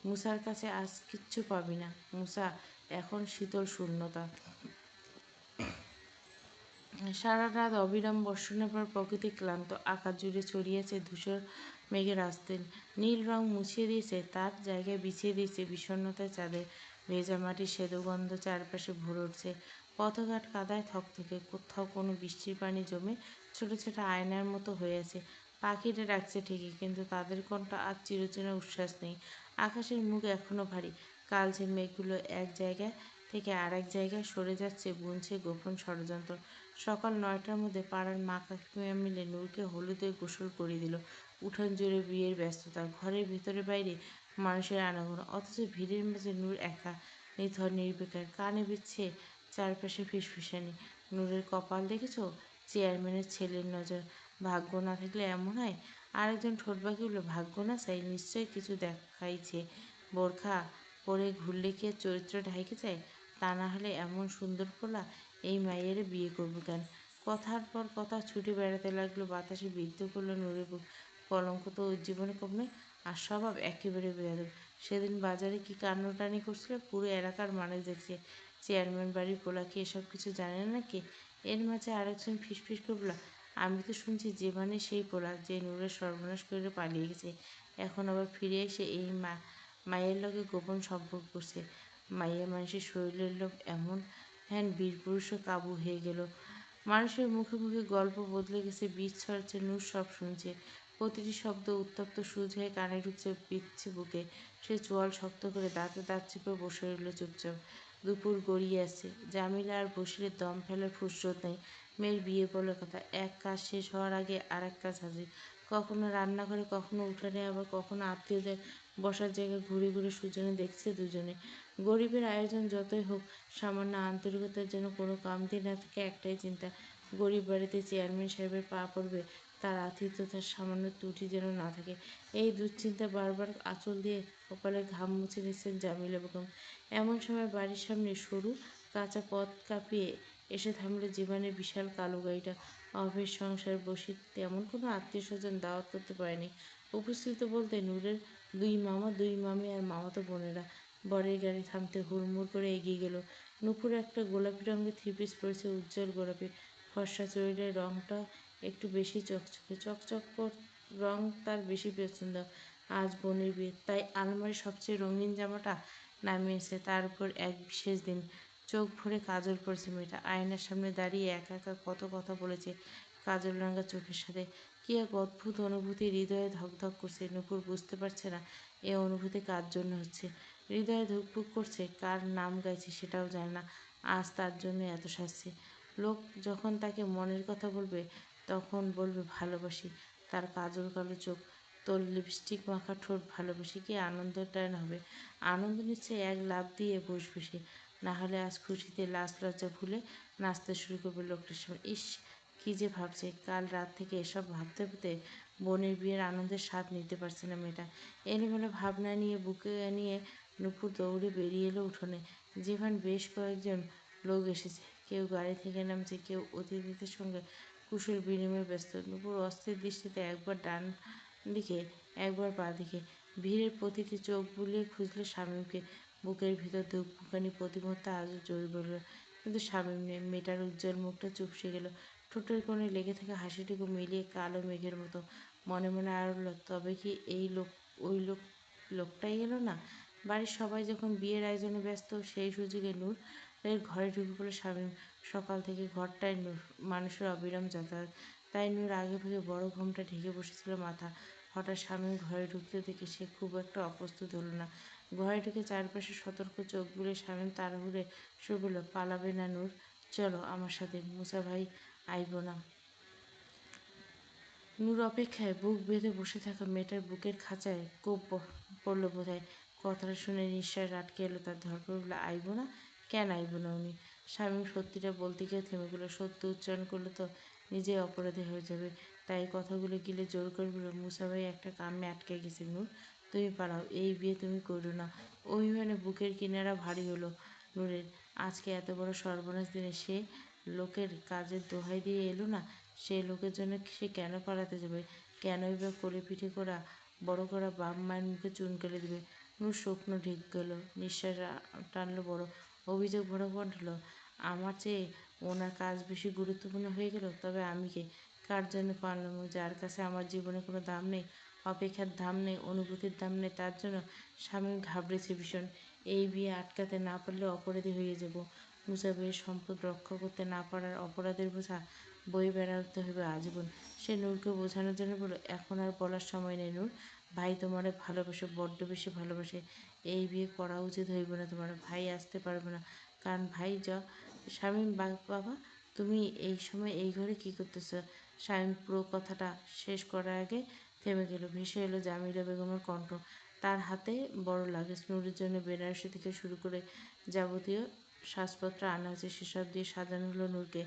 Speaker 1: মুসার কাছে আজ কিচ্ছু পাবি না। মুসা এখন শীতল শূন্যতা। সারা রাত অবিরাম বর্ষণের পর প্রকৃতি ক্লান্ত। আকাশ জুড়ে ছড়িয়েছে ধূসর মেঘের আস্তেন। নীল রং মুছিয়ে দিয়েছে, তার জায়গায় বিছিয়ে দিয়েছে বিষণ্ণতার চাদর। ভেজা মাটির সেদু গন্ধ চারপাশে ভরে উঠছে। পথঘাট কাদায় থকথকে। কোথাও কোনো বৃষ্টির পানি জমে ছোট ছোট আয়নার মতো হয়ে আছে। পাখিরা ডাকছে ঠিকই, কিন্তু তাদের কণ্ঠ আজ চিরচেনা উচ্ছ্বাস নেই। আকাশের মুখ এখনো ভারী। কালচে মেঘগুলো এক জায়গায় থেকে আরেক জায়গায় সরে যাচ্ছে, বুনছে গোপন ষড়যন্ত্র। সকাল 9টার মধ্যে পাড়ার মা কাকিমা মিলে নূরকে হলুদে গোসল করিয়ে দিল। উঠোন জুড়ে বিয়ের ব্যস্ততা। ঘরের ভিতরে বাইরে মানুষের আনাগোনা। অথচ ভিড়ের মাঝে নূর একা, নিথর, নির্বিকার। কানে বিচ্ছে চারপাশে ফিসফিসানি। নূরের কপাল দেখেছ? চেয়ারম্যানের ছেলের নজর। ভাগ্য না থাকলে এমন হয়। আরেকজন ঠোঁট বাঁকিয়ে বলল, ভাগ্য না চাই, নিশ্চয়ই কিছু দেখাইছে। বোরখা পরে ঘুরলে কি আর চরিত্র ঢাইকে যায়? তা না হলে এমন সুন্দর পোলা এই মাইয়ের বিয়ে করবো কেন? কথার পর কথা ছুটে বেড়াতে লাগলো। বাতাসে বিদ্ধ করলো নূরের বুক। কলঙ্ক তো ওর জীবনে কম নয়, আর স্বভাব একেবারে বেয়াদব। সেদিন বাজারে কি কান্নাটানি করছিল, পুরো এলাকার মানুষ দেখছে। চেয়ারম্যান বাড়ির পোলা কি এসব কিছু জানে না নাকি? এর মাঝে আরেকজন ফিসফিস করে বলল, আমি তো শুনছি জীবনে সেই পোলা যে নূরের সর্বনাশ করে পালিয়ে গেছে, এখন আবার ফিরে এসে এই মায়ের লগে গোপন সম্পর্ক করছে। মাইয়া মানুষের শরীরের লোক এমন হ্যান বীরপুরুষও কাবু হয়ে গেল। মানুষের মুখে মুখে গল্প বদলে গেছে, বীজ ছড়াচ্ছে, নূর সব শুনছে। প্রতিটি শব্দ উত্তপ্ত সুচ হয়ে কানে ঢুকছে, বিচ্ছে বুকে। সে চোয়াল শক্ত করে দাঁতে দাঁত চেপে বসে রইল চুপচাপ। দুপুর গড়িয়ে আসছে, জামিলা আর বসিরের দম ফেলার ফুরসত নেই। মেয়ের বিয়ে বলে কথা, এক কাজ শেষ হওয়ার আগে আর এক কাজ হাজির। কখনো রান্নাঘরে, কখনো উঠানে, আবার কখনো আত্মীয়দের বসার জায়গায় ঘুরে ঘুরে সুজনে দেখছে দুজনে। গরিবের আয়োজন যতই হোক, সামান্য আন্তরিকতার যেন কোনো কামতি না থাকে, একটাই চিন্তা, গরিব বাড়িতে চেয়ারম্যান সাহেবের পা পড়বে, তার আতিথ্যতার সামান্য ত্রুটি যেন না থাকে। এই দুশ্চিন্তা বারবার আঁচল দিয়ে কপালে ঘাম মুছে নিচ্ছেন জামিলা বেগম। এমন সময় বাড়ির সামনে সরু কাঁচা পথ কাঁপিয়ে এসে থামল জীবনের বিশাল কালো গাড়িটা। অভের সংসার বসির তেমন কোনো আত্মীয় স্বজন দাওয়াত করতে পারেনি। উপস্থিত বলতে নূরের দুই মামা, দুই মামি আর মামাতো বোনেরা। বরের গাড়ি থামতে হুড়মুড় করে এগিয়ে গেল। নূপুর একটা গোলাপি রঙের থ্রি পিস পরেছে, উজ্জ্বল গোলাপি। ফর্সা শরীরের রংটা একটু বেশি চকচকে, চকচক রং তার বেশি পছন্দ। আজ বোনের বিয়ে, তাই আলমারির সবচেয়ে রঙিন জামাটা নামিয়েছে। তার উপর এক বিশেষ দিন। চোখ ভরে কাজল পড়েছে মেয়েটা। আয়নার সামনে দাঁড়িয়ে একা একা কত কথা বলেছে কাজল রাঙা চোখের সাথে। কি এক অদ্ভুত অনুভূতি হৃদয়ে ধকধক করছে। নূপুর বুঝতে পারছে না এ অনুভূতি কার জন্য হচ্ছে। হৃদয়ে ধুকপুক করছে, কার নাম গাইছে সেটাও জানে না। আজ তার জন্য এত শাস্তি। লোক যখন তাকে মনের কথা বলবে, তখন বলবে ভালোবাসি। তার কাজল কালো চোখ, তোর লিপস্টিক মাখা ঠোঁট, ভালোবাসি। কি আনন্দটাই না হবে। আনন্দ নিশ্চয়ই এক লাফ দিয়ে বসবে সে। না হলে আজ খুশিতে লাজ লজ্জা ভুলে নাচতে শুরু করবে লোকটার সামনে। ইস, কি যে ভাবছে! কাল রাত থেকে এসব ভাবতে ভাবতে বোনের বিয়ের আনন্দের স্বাদ নিতে পারছে না মেয়েটা। এলোমেলো ভাবনা নিয়ে বুকে নিয়ে নূপুর দৌড়ে বেরিয়ে এলো উঠোনে। যেখানে বেশ কয়েকজন লোক এসেছে, কেউ গাড়ি থেকে নামছে, কেউ অতিথিদের সঙ্গে কুশল বিনিময়ে ব্যস্ত। নূপুর অস্থির দৃষ্টিতে একবার ডান দিকে, একবার বাঁ দিকে। ভিড়ের প্রতিটি চোখ বুলিয়ে খুঁজল শামীমকে। বুকের ভিতর ধুকপুকানি প্রতি মুহূর্তে আজও জোর বেরোল। কিন্তু শামীম নেই। মেয়েটার উজ্জ্বল মুখটা চুপসে গেল। ঠোঁটের কোণে লেগে থাকা হাসিটুকু মিলিয়ে কালো মেঘের মতো। মনে মনে আরল, তবে কি এই লোক ওই লোকটাই এলো না? বাড়ির সবাই যখন বিয়ের আয়োজনে ব্যস্ত, সেই সুযোগে নূরের ঘরে ঢুকে পড়ল শামীম। সকাল থেকে ঘরটায় মানুষের অবিরাম যাতায়াত, তাই নূর আগেভাগে বড় ঘোমটা ঢেকে বসেছিল মাথা। হঠাৎ শামীম ঘরে ঢুকতে দেখে সে খুব একটা অপ্রস্তুত হলো না। ঘরে ঢুকে চারপাশে সতর্ক চোখ বুলে শামীম তাড়াহুড়ে শুরু করলো, পালাবে না নূর, চলো আমার সাথে, মুসা ভাই আইব না। নূর অপেক্ষায় বুক বেঁধে বসে থাকা মেয়েটার বুকের খাঁচায় কোপ পড়ল বোধহয়। কথাটা শুনে নিঃশ্বাস আটকে এলো তার। ধরপড় বলল, আইব না? কেন আইব না উনি? শামীম সত্যিটা বলতে গিয়ে থেমে গেল। সত্য উচ্চারণ করলে তো নিজেই অপরাধী হয়ে যাবে। তাই কথাগুলো গিলে জোর করে বলল, মুসা ভাই একটা কামে আটকে গেছে নূর, তুমি পালাও, এই বিয়ে তুমি করো না। অভিমানে বুকের কিনারা ভারী হলো নূরের। আজকে এত বড় সর্বনাশ দিনে সে লোকের কাজের দোহাই দিয়ে এলো না। সেই লোকের জন্য সে কেন পালাতে যাবে? কেনই বা কোলে পিঠে করা বড় করা বাপ মায়ের মুখে চুন কেলে দেবে? নূর শুকনো ঢেক গেল, নিঃশ্বাস টানলো বড়। অভিযোগ ভরা কণ্ঠ হলো, আমার চেয়ে ওনার কাজ বেশি গুরুত্বপূর্ণ হয়ে গেল? তবে আমি কে? কার জন্য পারলাম? যার কাছে আমার জীবনে কোনো দাম নেই, অপেক্ষার দাম নেই, অনুভূতির দাম নেই, তার জন্য? শামীম ঘাবড়েছে ভীষণ। এই বিয়ে আটকাতে না পারলে অপরাধী হয়ে যাব। মুসা ভাইয়ের সম্পদ রক্ষা করতে না পারার অপরাধের বোঝা বয়ে বেড়াতে হবে আজীবন। সে নূরকে বোঝানোর জন্য বলল, এখন আর বলার সময় নেই নূর, ভাই তোমারে ভালোবাসে, বড্ড বেশি ভালোবাসে। এই বিয়ে করা উচিত হইব না তোমার। ভাই আসতে পারবে না, কারণ ভাই শামীম বাবা, তুমি এই সময় এই ঘরে কী করতেছ? শামীম পুরো কথাটা শেষ করার আগে থেমে গেল। ভেসে এলো জামিলা বেগমের কণ্ঠ। তার হাতে বড় লাগেজ, নূরের জন্য বেনারসি থেকে শুরু করে যাবতীয় সাজপত্র আনা হয়েছে। সেসব দিয়ে সাজানো হলো নূরকে,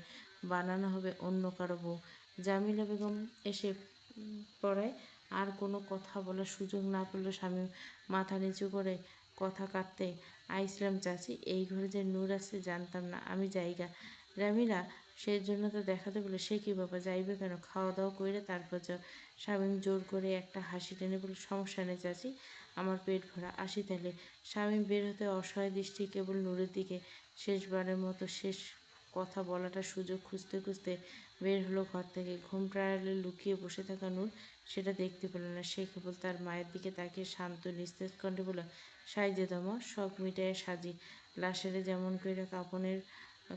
Speaker 1: বানানো হবে অন্য কারো বউ। জামিলা বেগম এসে পড়ায় আর কোনো কথা বলার সুযোগ না পেল শামীম মাথা নিচু করে কথা কাটতে, আইসলাম চাচি, এই ঘরে যে নূর আছে জানতাম না, আমি জায়গা। জামিলা সেই জন্য তো দেখাতে বলে। সে কি বাবা, যাইবে কেন? খাওয়া দাওয়া কইরে তারপর যাও। শামীম জোর করে একটা হাসি টেনে বলল, সমস্যা নেই চাচি, আমার পেট ভরা, আসি তাহলে। শামীম বের হতে অসহায় দৃষ্টি কেবল নূরের দিকে। শেষবারের মতো শেষ কথা বলাটার সুযোগ খুঁজতে খুঁজতে বের হলো ঘর থেকে। ঘোমটার আড়ালে লুকিয়ে বসে থাকা নূর সেটা দেখতে পেল না। সে কেবল তার মায়ের দিকে তাকিয়ে শান্ত নিস্তেজ কণ্ঠে বলল, সাইজে দাও মা, শখ মিটাইয়া সাজি। লাশেরে যেমন কইরা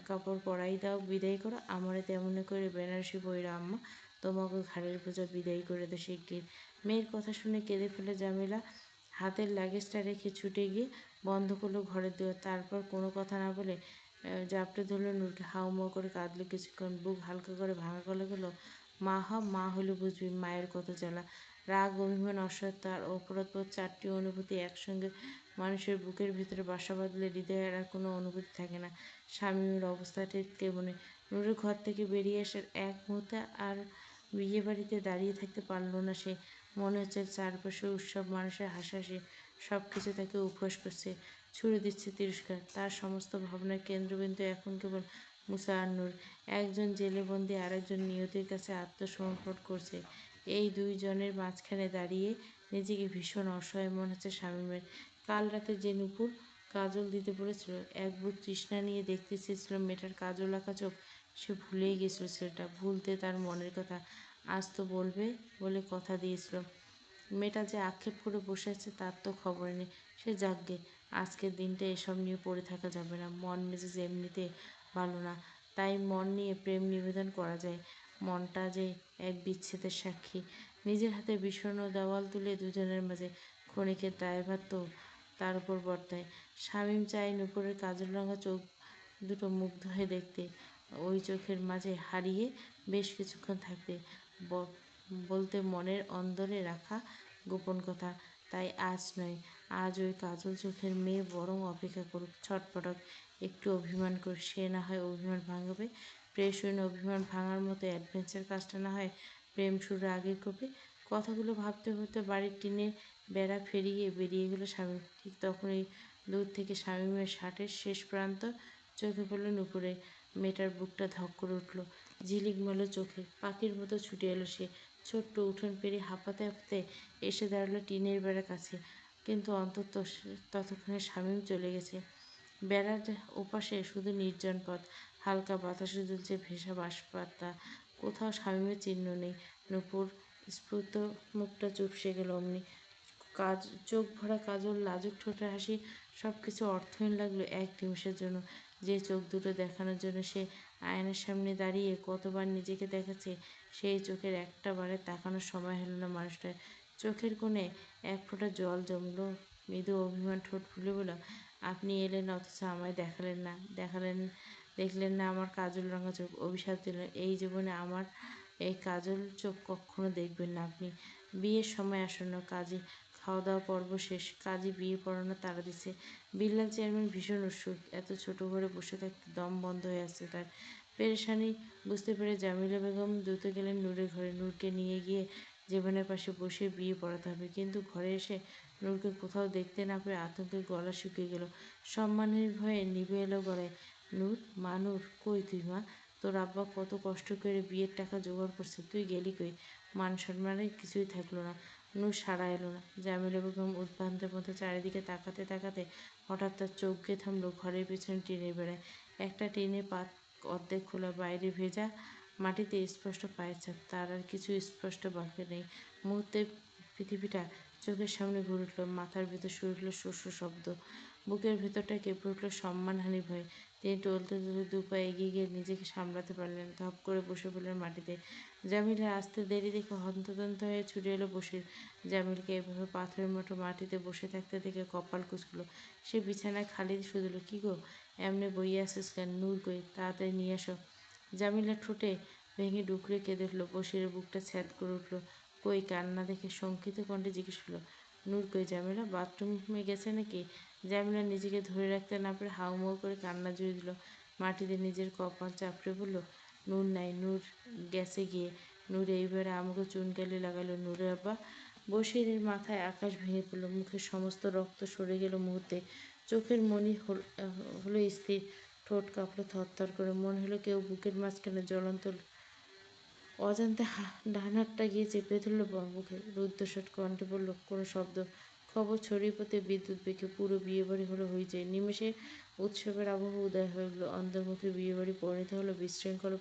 Speaker 1: কাপড় পরাই দাও, বিদায় করো, আমারে তেমনি করে বেনারসি পইরা আম্মা তোমাকে ঘাড়ের বোঝা বিদায় করে দে শিগগির। মেয়ের কথা শুনে কেঁদে ফেলে জামিলা। হাতের লাগেজটা রেখে ছুটে গিয়ে বন্ধ করলো ঘরের দুয়ার। তারপর কোনো কথা না বলে জাপটে ধরলো নূরকে। হাউমাউ করে কাঁদলো কিছুক্ষণ। বুক হালকা করে ভাঙা গলায় বলল, মা হ, মা হলে বুঝবি মায়ের কত জ্বালা। রাগ, অভিমান, অসহায়তা আর অপরাধবোধ, চারটি অনুভূতি একসঙ্গে মানুষের বুকের ভিতরে বাসা বাঁধলে হৃদয়ের আর কোনো অনুভূতি থাকে না। শামীমের অবস্থা ঠিক তেমনি। নূরের ঘর থেকে বেরিয়ে আসার এক মুহূর্তে আর বিয়ে বাড়িতে দাঁড়িয়ে থাকতে পারল না সে। মনে হচ্ছে চারপাশে উৎসব, মানুষের হাসাহাসি, সব কিছু তাকে উপহাস করছে, ছুড়ে দিচ্ছে তিরস্কার। তার সমস্ত ভাবনার কেন্দ্রবিন্দু এখন কেবল মুসা আর নূর। একজন জেলে বন্দি, আর একজন নিয়তির কাছে আত্মসমর্পণ করছে। এই দুইজনের মাঝখানে দাঁড়িয়ে নিজেকে ভীষণ অসহায় মনে হচ্ছে শামীমের। কাল রাতে যে নুপুর কাজল দিতে বলেছিল, এক বুক তৃষ্ণা নিয়ে দেখতে চেয়েছিল মেয়েটার কাজল আঁকা চোখ, সে ভুলেই গেছিল ছেলেটা। ভুলতে তার মনের কথা। আজ তো বলবে বলে কথা দিয়েছিল। মেয়েটা যে আক্ষেপ করে বসে আছে তার তো খবর নেই। সে যাকগে, আজকের দিনটা এসব নিয়ে পড়ে থাকা যাবে না। মন মেজাজ এমনিতে ভালো না, তাই মন নিয়ে প্রেম নিবেদন করা যায়। মনটা যে এক বিচ্ছেদের সাক্ষী। নিজের হাতে বিষণ্ণ দেওয়াল তুলে দুজনের মাঝে ক্ষণিকের দায়ভার তো তার উপর বর্তায়। শামীম চায় নুপুরের কাজল রাঙা চোখ দুটো মুগ্ধ হয়ে দেখতে, ওই চোখের মাঝে হারিয়ে বেশ কিছুক্ষণ থাকতে, বলতে মনের অন্দরে রাখা গোপন কথা। তাই আজ নয়, আজ ওই কাজল চোখের মেয়ে বরং অপেক্ষা করুক, ছটপটাক, একটু অভিমান করুক। সে না হয় অভিমান ভাঙাবে। প্রেয়সীর অভিমান ভাঙার মতো অ্যাডভেঞ্চার কাজটা না হয় প্রেম শুরুর আগে করবে। কথাগুলো ভাবতে ভাবতে বাড়ির টিনের বেড়া ফেরিয়ে বেরিয়ে গেল শামীম। ঠিক তখনই দূর থেকে শামীমের শার্টের শেষ প্রান্ত চোখে পড়ল নুপুরে। মেয়েটার বুকটা ধক করে উঠল। ঝিলিক মারল চোখে। পাখির মতো ছুটে এলো সে। ছোট্ট উঠোন পেরিয়ে হাঁপাতে হাঁপাতে এসে দাঁড়ালো টিনের বেড়ার কাছে। কিন্তু অন্তত ততক্ষণে শামীম চলে গেছে। বেড়ার ওপাশে শুধু নির্জন পথ, হালকা বাতাসে দুলছে ভেসা বাঁশপাতা। কোথাও শামীমের চিহ্ন নেই। নূপুর স্ফুট মুখটা চুপসে গেল অমনি। কাজ, চোখ ভরা কাজল, লাজুক ঠোঁটের হাসি, সব কিছু অর্থহীন লাগলো এক নিমিষের জন্য। যে চোখ দুটো দেখানোর জন্য সে আয়নার সামনে দাঁড়িয়ে কতবার নিজেকে দেখাচ্ছে, সেই চোখের একটা বারে তাকানোর সময় হলো না মানুষটার। চোখের কোণে এক ফোঁটা জল জমলো। মৃদু অভিমান ঠোঁট ফুলে বলল, আপনি এলেন অথচ আমায় দেখলেন না আমার কাজল রাঙা চোখ। অভিশাপ দিলেন এই জীবনে আমার এই কাজল চোখ কখনো দেখবেন না আপনি। বিয়ের সময় আসন্ন, কাজী খাওয়া দাওয়া পর্ব শেষ। কাজী বিয়ে পড়ানো তাড়া দিচ্ছে। বিল্লাল চেয়ারম্যান ভীষণ উৎসুক। এত ছোট ঘরে বসে থাকতে দম বন্ধ হয়ে আসছে তার। পেরেশানি বুঝতে পেরে জামিলা বেগম দ্রুত গেলেন নূরের ঘরে। নূরকে নিয়ে গিয়ে জীবনের পাশে বসে বিয়ে পড়াতে হবে। কিন্তু ঘরে এসে নূরকে কোথাও দেখতে না পেয়ে আতঙ্কে গলা শুকিয়ে গেল। সম্মানের ভয়ে নিভে এলো গলায়, নূর, মা নূর, কই তুই মা? তোর আব্বা কত কষ্ট করে বিয়ের টাকা জোগাড় করছে, তুই গেলি কই? মান সম্মানের কিছুই থাকলো না। নূর সাড়া এলো না। জামিলা বেগম উদ্ভ্রান্তের মতো চারিদিকে তাকাতে তাকাতে হঠাৎ তার চোখ গিয়ে থামল ঘরের পেছনে টিনের বেড়ায়। একটা টিনের পাত অর্ধেক খোলা, বাইরে ভেজা মাটিতে স্পষ্ট পায়ের ছাপ। তার আর কিছু স্পষ্ট বাকি নেই। মুহূর্তে পৃথিবীটা চোখের সামনে ঘুরে উঠল। মাথার ভেতর শুরু হলো শস্য শব্দ। বুকের ভেতরটা কেঁপে উঠল সম্মানহানি ভয়ে। তিনি টলতে টলতে দু পা এগিয়ে গিয়ে নিজেকে সামলাতে পারলেন। ধপ করে বসে পড়লেন মাটিতে। জামিলা আসতে দেরি দেখে হন্তদন্ত হয়ে ছুটে এলো বসির। জামিলকে এভাবে পাথরের মতো মাটিতে বসে থাকতে দেখে কপাল কুঁচকুলো। সে বিছানায় খালি শুধুল, কি গো, এমনি বইয়ে আছিস কেন? নূর কই? তাড়াতাড়ি নিয়ে আসো। জামিলা ঠোঁটে ভেঙে ডুকরে কেঁদে উঠল। বসিরের বুকটা ছ্যাদ করে উঠল। কই? কান্না দেখে শঙ্কিত কণ্ঠে জিজ্ঞেস করল, নূর কই জামিলা? বাথরুমে গেছে নাকি? জামিলা নিজেকে ধরে রাখতে না পেরে হাউমাউ করে কান্না জুড়ে দিল। মাটিতে নিজের কপাল চাপড়ে বলল, নূর নাই, নূর গেছে গিয়ে। নূর এইবারে আমাকে চুনকালি লাগালো। নূরের আব্বা? বসিরের মাথায় আকাশ ভেঙে পড়ল। মুখের সমস্ত রক্ত সরে গেল মুহূর্তে। চোখের মনি হলো স্থির। ঠোঁট কাঁপলো থরথর করে। মনে হলো কেউ বুকের মাঝখানে জ্বলন্ত অজান্তে ডান হাতটা গিয়ে চেপে ধরল বুকে। রুদ্ধশ্বাস কণ্ঠে বলল, কোনো শব্দ। খবর ছড়িয়ে পড়তে বিদ্যুৎ বেগে পুরো বিয়েবাড়ি হলো হইচই। নিমেষে উৎসবের আবহ উদয় হয়ে গেল। অন্তর্মুখী বিয়েবাড়ি পরিণত হলো বিশৃঙ্খল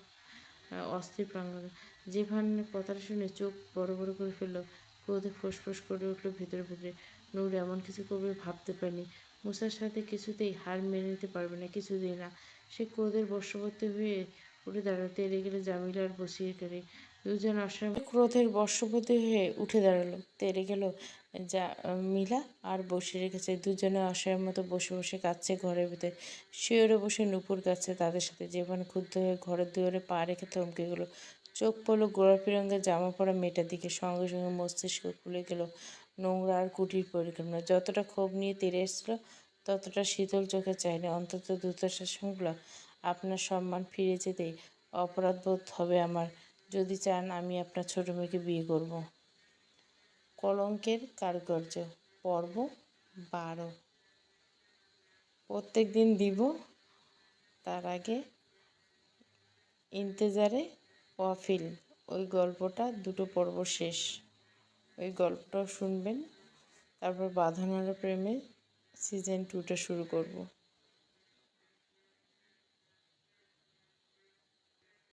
Speaker 1: অস্থির প্রাঙ্গণে। জিভানের কথাটা শুনে চোখ বড় বড় করে ফেলল। ক্রোধে ফোঁস করে উঠল ভেতরে ভেতরে। নূর এমন কিছু করবে ভাবতে পারেনি। মুসার সাথে কিছুতেই হার মেনে নিতে পারবে না, কিছুতেই না। সে ক্রোধের বশবর্তী হয়ে উঠে দাঁড়ালো। তেড়ে গেল জামিলা আর বসিরকে। দুজন অসহায় ক্রোধের বশবর্তী হয়ে উঠে দাঁড়ালো। তেড়ে গেল মিলা আর বসিরের কাছে। দুজনে অসহায়ের মতো বসে বসে কাঁদছে ঘরের ভিতরে। শিয়রে বসে নুপুর কাছে তাদের সাথে। জীবন ক্ষুব্ধ হয়ে ঘরের দুয়ারে পা রেখে থমকে গেল। চোখ পড়ল গোলাপি রঙের জামা পরা মেয়েটার দিকে। সঙ্গে সঙ্গে মস্তিষ্ক খুলে গেল নোংরা আর কুটির পরিকল্পনা। যতটা ক্ষোভ নিয়ে তেড়ে এসেছিল ততটা শীতল চোখে চাইনি। অন্তত দ্রুতশ্বাসগুলো আপনার সম্মান ফিরে যেতেই অপরাধ বোধ হবে আমার। যদি চান আমি আপনার ছোট মেয়েকে বিয়ে করব। কলঙ্কের কারুকার্য পর্ব 12। প্রত্যেক দিন দিব, তার আগে ইন্তেজারে ওয়াফিল। ওই গল্পটা 2টো পর্ব শেষ। ওই গল্পটাও শুনবেন। তারপর বাঁধনার প্রেমে সিজন 2টা শুরু করব।